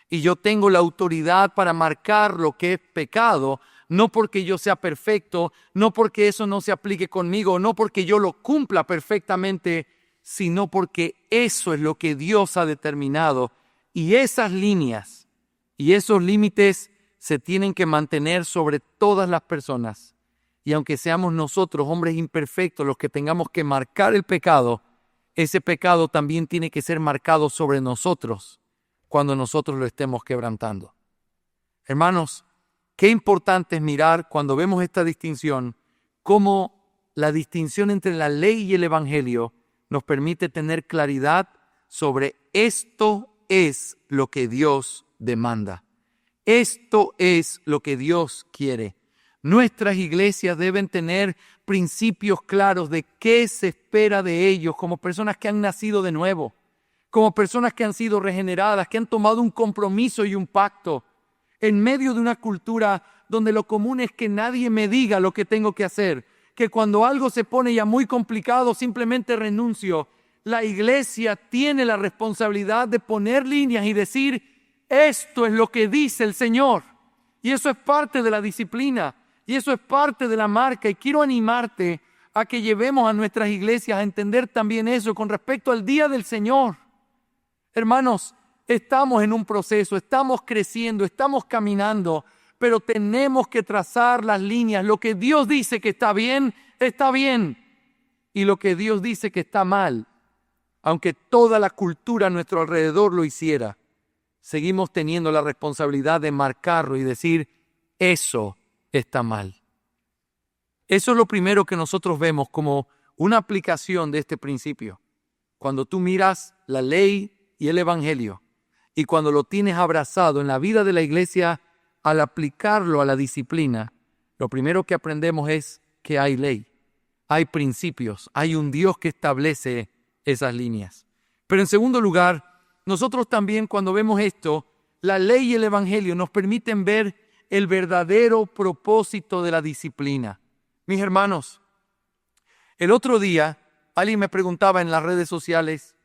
Y yo tengo la autoridad para marcar lo que es pecado, no porque yo sea perfecto, no porque eso no se aplique conmigo, no porque yo lo cumpla perfectamente, sino porque eso es lo que Dios ha determinado. Y esas líneas y esos límites se tienen que mantener sobre todas las personas. Y aunque seamos nosotros, hombres imperfectos, los que tengamos que marcar el pecado, ese pecado también tiene que ser marcado sobre nosotros cuando nosotros lo estemos quebrantando. Hermanos, qué importante es mirar cuando vemos esta distinción, cómo la distinción entre la ley y el Evangelio nos permite tener claridad sobre esto es lo que Dios demanda. Esto es lo que Dios quiere. Nuestras iglesias deben tener principios claros de qué se espera de ellos como personas que han nacido de nuevo, como personas que han sido regeneradas, que han tomado un compromiso y un pacto en medio de una cultura donde lo común es que nadie me diga lo que tengo que hacer, que cuando algo se pone ya muy complicado simplemente renuncio. La iglesia tiene la responsabilidad de poner líneas y decir: esto es lo que dice el Señor. Y eso es parte de la disciplina. Y eso es parte de la marca. Y quiero animarte a que llevemos a nuestras iglesias a entender también eso con respecto al día del Señor. Hermanos, estamos en un proceso, estamos creciendo, estamos caminando, pero tenemos que trazar las líneas. Lo que Dios dice que está bien, está bien. Y lo que Dios dice que está mal, aunque toda la cultura a nuestro alrededor lo hiciera, seguimos teniendo la responsabilidad de marcarlo y decir: eso está mal. Eso es lo primero que nosotros vemos como una aplicación de este principio. Cuando tú miras la ley y el Evangelio, y cuando lo tienes abrazado en la vida de la iglesia, al aplicarlo a la disciplina, lo primero que aprendemos es que hay ley, hay principios, hay un Dios que establece esas líneas. Pero en segundo lugar, nosotros también cuando vemos esto, la ley y el evangelio nos permiten ver el verdadero propósito de la disciplina. Mis hermanos, el otro día alguien me preguntaba en las redes sociales,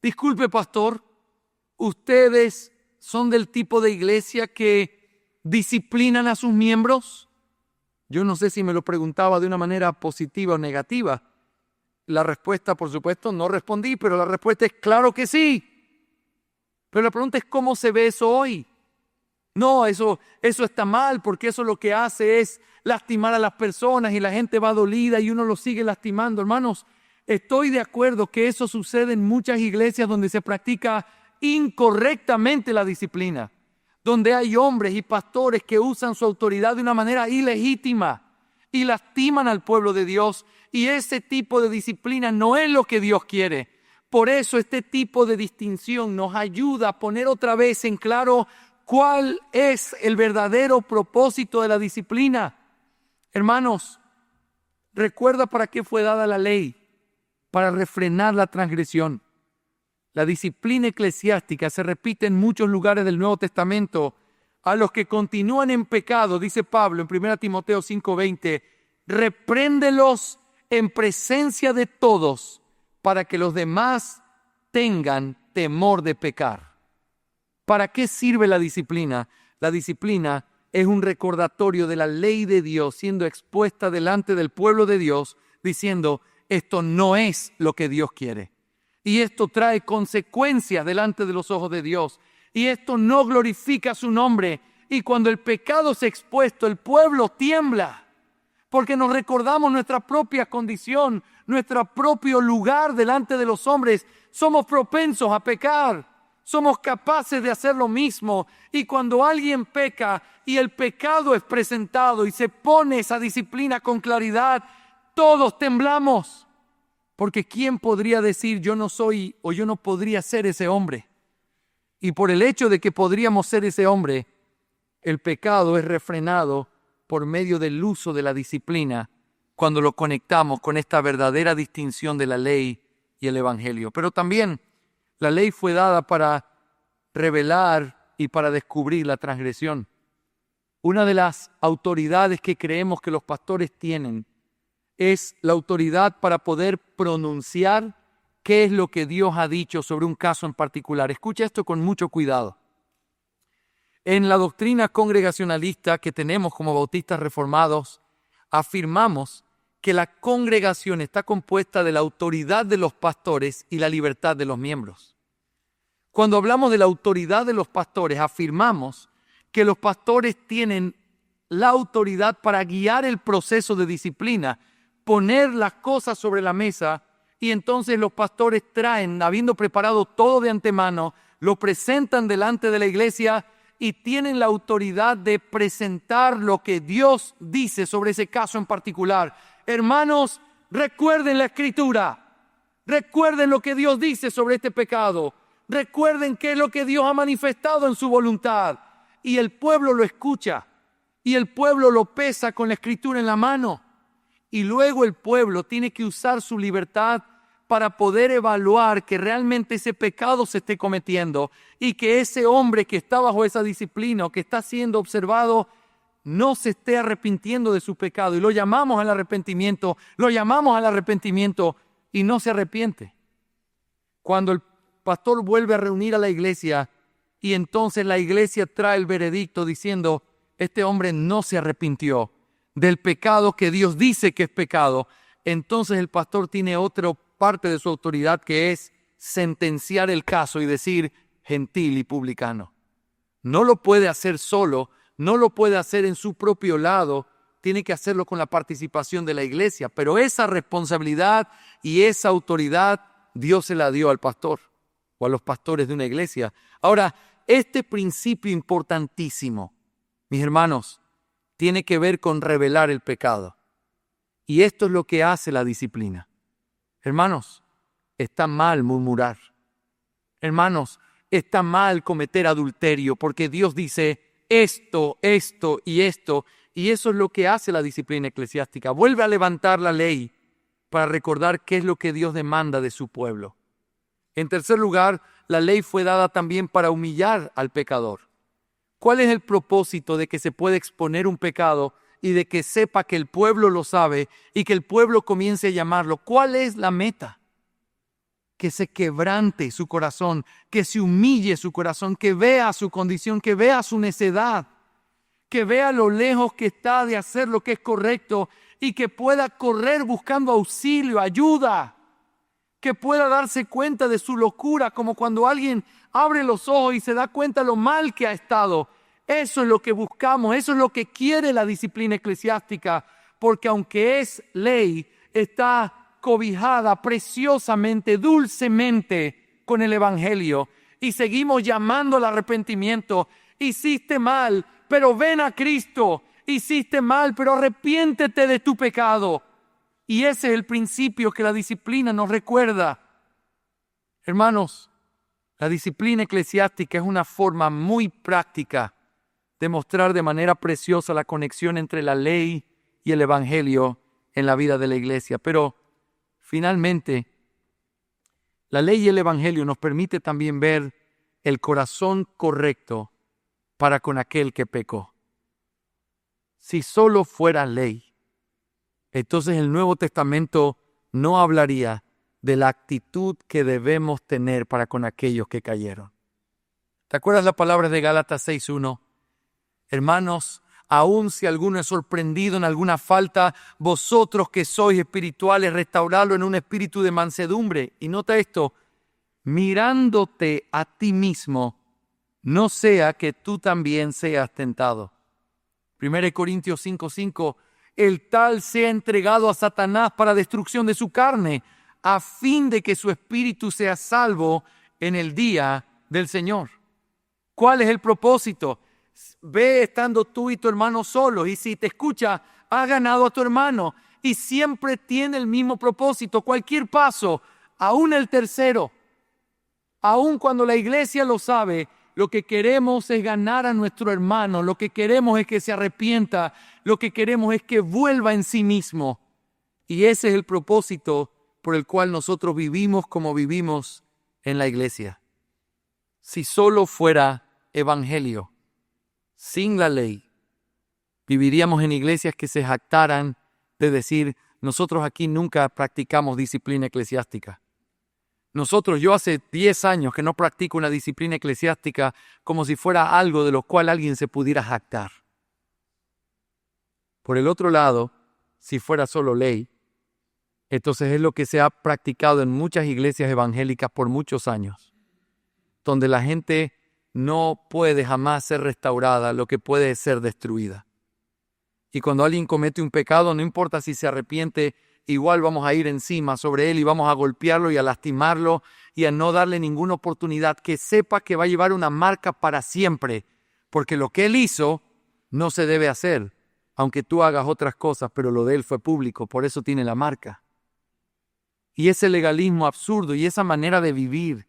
disculpe pastor, ¿ustedes son del tipo de iglesia que disciplinan a sus miembros? Yo no sé si me lo preguntaba de una manera positiva o negativa. La respuesta, por supuesto, no respondí, pero la respuesta es claro que sí. Pero la pregunta es, ¿cómo se ve eso hoy? No, eso está mal, porque eso lo que hace es lastimar a las personas y la gente va dolida y uno lo sigue lastimando. Hermanos, estoy de acuerdo que eso sucede en muchas iglesias donde se practica incorrectamente la disciplina, donde hay hombres y pastores que usan su autoridad de una manera ilegítima y lastiman al pueblo de Dios, y ese tipo de disciplina no es lo que Dios quiere. Por eso este tipo de distinción nos ayuda a poner otra vez en claro cuál es el verdadero propósito de la disciplina. Hermanos, recuerda para qué fue dada la ley: para refrenar la transgresión. La disciplina eclesiástica se repite en muchos lugares del Nuevo Testamento. A los que continúan en pecado, dice Pablo en 1 Timoteo 5:20, repréndelos en presencia de todos para que los demás tengan temor de pecar. ¿Para qué sirve la disciplina? La disciplina es un recordatorio de la ley de Dios siendo expuesta delante del pueblo de Dios, diciendo, esto no es lo que Dios quiere. Y esto trae consecuencias delante de los ojos de Dios. Y esto no glorifica su nombre. Y cuando el pecado es expuesto, el pueblo tiembla. Porque nos recordamos nuestra propia condición, nuestro propio lugar delante de los hombres. Somos propensos a pecar. Somos capaces de hacer lo mismo. Y cuando alguien peca y el pecado es presentado y se pone esa disciplina con claridad, todos temblamos. Porque ¿quién podría decir yo no soy o yo no podría ser ese hombre? Y por el hecho de que podríamos ser ese hombre, el pecado es refrenado por medio del uso de la disciplina cuando lo conectamos con esta verdadera distinción de la ley y el evangelio. Pero también la ley fue dada para revelar y para descubrir la transgresión. Una de las autoridades que creemos que los pastores tienen es la autoridad para poder pronunciar qué es lo que Dios ha dicho sobre un caso en particular. Escucha esto con mucho cuidado. En la doctrina congregacionalista que tenemos como bautistas reformados, afirmamos que la congregación está compuesta de la autoridad de los pastores y la libertad de los miembros. Cuando hablamos de la autoridad de los pastores, afirmamos que los pastores tienen la autoridad para guiar el proceso de disciplina, poner las cosas sobre la mesa, y entonces los pastores traen, habiendo preparado todo de antemano, lo presentan delante de la iglesia y tienen la autoridad de presentar lo que Dios dice sobre ese caso en particular. Hermanos, recuerden la Escritura, recuerden lo que Dios dice sobre este pecado, recuerden qué es lo que Dios ha manifestado en su voluntad, y el pueblo lo escucha, y el pueblo lo pesa con la Escritura en la mano, y luego el pueblo tiene que usar su libertad para poder evaluar que realmente ese pecado se esté cometiendo y que ese hombre que está bajo esa disciplina o que está siendo observado no se esté arrepintiendo de su pecado. Y lo llamamos al arrepentimiento y no se arrepiente. Cuando el pastor vuelve a reunir a la iglesia y entonces la iglesia trae el veredicto diciendo, este hombre no se arrepintió del pecado que Dios dice que es pecado, entonces el pastor tiene otra parte de su autoridad que es sentenciar el caso y decir gentil y publicano. No lo puede hacer solo, no lo puede hacer en su propio lado, tiene que hacerlo con la participación de la iglesia, pero esa responsabilidad y esa autoridad Dios se la dio al pastor o a los pastores de una iglesia. Ahora, este principio importantísimo, mis hermanos, tiene que ver con revelar el pecado. Y esto es lo que hace la disciplina. Hermanos, está mal murmurar. Hermanos, está mal cometer adulterio porque Dios dice esto, esto y esto. Y eso es lo que hace la disciplina eclesiástica. Vuelve a levantar la ley para recordar qué es lo que Dios demanda de su pueblo. En tercer lugar, la ley fue dada también para humillar al pecador. ¿Cuál es el propósito de que se pueda exponer un pecado y de que sepa que el pueblo lo sabe y que el pueblo comience a llamarlo? ¿Cuál es la meta? Que se quebrante su corazón, que se humille su corazón, que vea su condición, que vea su necedad, que vea lo lejos que está de hacer lo que es correcto y que pueda correr buscando auxilio, ayuda, que pueda darse cuenta de su locura, como cuando alguien abre los ojos y se da cuenta lo mal que ha estado. Eso es lo que buscamos, eso es lo que quiere la disciplina eclesiástica, porque aunque es ley, está cobijada preciosamente, dulcemente con el Evangelio, y seguimos llamando al arrepentimiento. Hiciste mal, pero ven a Cristo. Hiciste mal, pero arrepiéntete de tu pecado. Y ese es el principio que la disciplina nos recuerda. Hermanos, la disciplina eclesiástica es una forma muy práctica de mostrar de manera preciosa la conexión entre la ley y el Evangelio en la vida de la iglesia. Pero finalmente, la ley y el Evangelio nos permite también ver el corazón correcto para con aquel que pecó. Si solo fuera ley, entonces el Nuevo Testamento no hablaría de la actitud que debemos tener para con aquellos que cayeron. ¿Te acuerdas la palabra de Gálatas 6:1? Hermanos, aun si alguno es sorprendido en alguna falta, vosotros que sois espirituales, restauradlo en un espíritu de mansedumbre. Y nota esto, mirándote a ti mismo, no sea que tú también seas tentado. 1 Corintios 5:5, el tal sea entregado a Satanás para destrucción de su carne, a fin de que su espíritu sea salvo en el día del Señor. ¿Cuál es el propósito? Ve estando tú y tu hermano solos, y si te escucha, has ganado a tu hermano, y siempre tiene el mismo propósito. Cualquier paso, aún el tercero, aún cuando la iglesia lo sabe, lo que queremos es ganar a nuestro hermano, lo que queremos es que se arrepienta, lo que queremos es que vuelva en sí mismo. Y ese es el propósito por el cual nosotros vivimos como vivimos en la iglesia. Si solo fuera evangelio, sin la ley, viviríamos en iglesias que se jactaran de decir, nosotros aquí nunca practicamos disciplina eclesiástica. Yo hace 10 años que no practico una disciplina eclesiástica como si fuera algo de lo cual alguien se pudiera jactar. Por el otro lado, si fuera solo ley, entonces es lo que se ha practicado en muchas iglesias evangélicas por muchos años, donde la gente no puede jamás ser restaurada, lo que puede es ser destruida. Y cuando alguien comete un pecado, no importa si se arrepiente, igual vamos a ir encima sobre él y vamos a golpearlo y a lastimarlo y a no darle ninguna oportunidad, que sepa que va a llevar una marca para siempre, porque lo que él hizo no se debe hacer, aunque tú hagas otras cosas, pero lo de él fue público, por eso tiene la marca. Y ese legalismo absurdo y esa manera de vivir,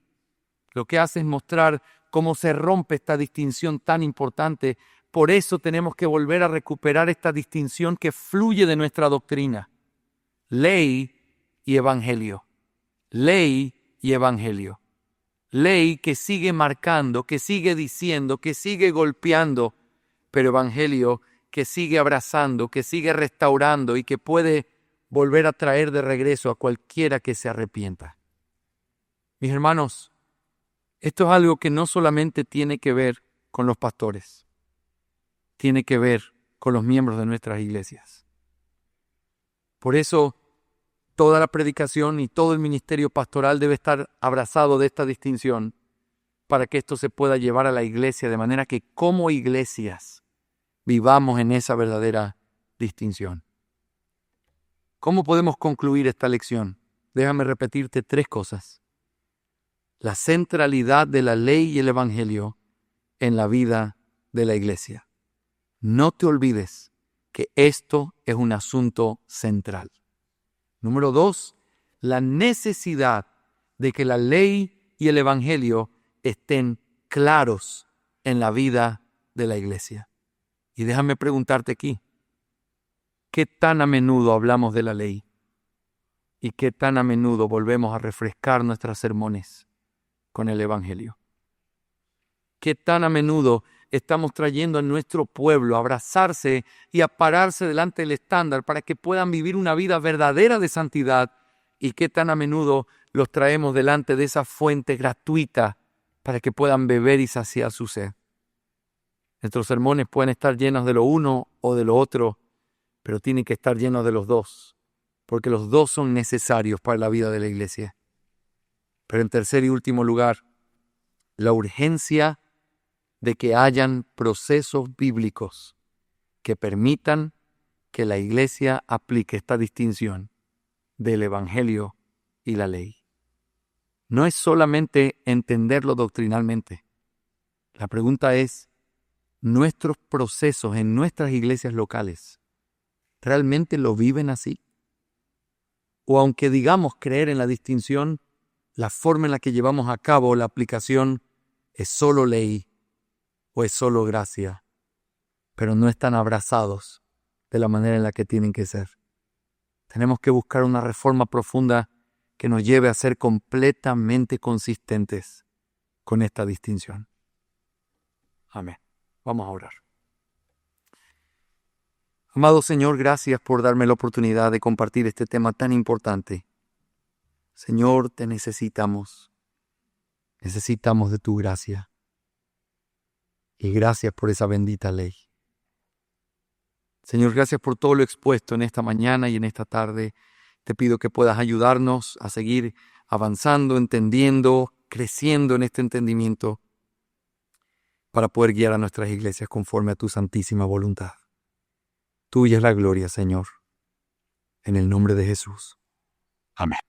lo que hace es mostrar cómo se rompe esta distinción tan importante. Por eso tenemos que volver a recuperar esta distinción que fluye de nuestra doctrina. Ley y evangelio. Ley y evangelio. Ley que sigue marcando, que sigue diciendo, que sigue golpeando, pero evangelio que sigue abrazando, que sigue restaurando y que puede volver a traer de regreso a cualquiera que se arrepienta. Mis hermanos, esto es algo que no solamente tiene que ver con los pastores, tiene que ver con los miembros de nuestras iglesias. Por eso, toda la predicación y todo el ministerio pastoral debe estar abrazado de esta distinción para que esto se pueda llevar a la iglesia, de manera que como iglesias vivamos en esa verdadera distinción. ¿Cómo podemos concluir esta lección? Déjame repetirte 3 cosas. La centralidad de la ley y el evangelio en la vida de la iglesia. No te olvides que esto es un asunto central. Número 2, la necesidad de que la ley y el evangelio estén claros en la vida de la iglesia. Y déjame preguntarte aquí, ¿qué tan a menudo hablamos de la ley? ¿Y qué tan a menudo volvemos a refrescar nuestros sermones con el Evangelio? ¿Qué tan a menudo estamos trayendo a nuestro pueblo a abrazarse y a pararse delante del estándar para que puedan vivir una vida verdadera de santidad? ¿Y qué tan a menudo los traemos delante de esa fuente gratuita para que puedan beber y saciar su sed? Nuestros sermones pueden estar llenos de lo uno o de lo otro, pero tienen que estar llenos de los dos, porque los dos son necesarios para la vida de la iglesia. Pero en tercer y último lugar, la urgencia de que hayan procesos bíblicos que permitan que la iglesia aplique esta distinción del Evangelio y la ley. No es solamente entenderlo doctrinalmente. La pregunta es, ¿nuestros procesos en nuestras iglesias locales realmente lo viven así? O aunque digamos creer en la distinción, la forma en la que llevamos a cabo la aplicación es solo ley o es solo gracia, pero no están abrazados de la manera en la que tienen que ser. Tenemos que buscar una reforma profunda que nos lleve a ser completamente consistentes con esta distinción. Amén. Vamos a orar. Amado Señor, gracias por darme la oportunidad de compartir este tema tan importante. Señor, te necesitamos. Necesitamos de tu gracia. Y gracias por esa bendita ley. Señor, gracias por todo lo expuesto en esta mañana y en esta tarde. Te pido que puedas ayudarnos a seguir avanzando, entendiendo, creciendo en este entendimiento para poder guiar a nuestras iglesias conforme a tu santísima voluntad. Tuya es la gloria, Señor. En el nombre de Jesús. Amén.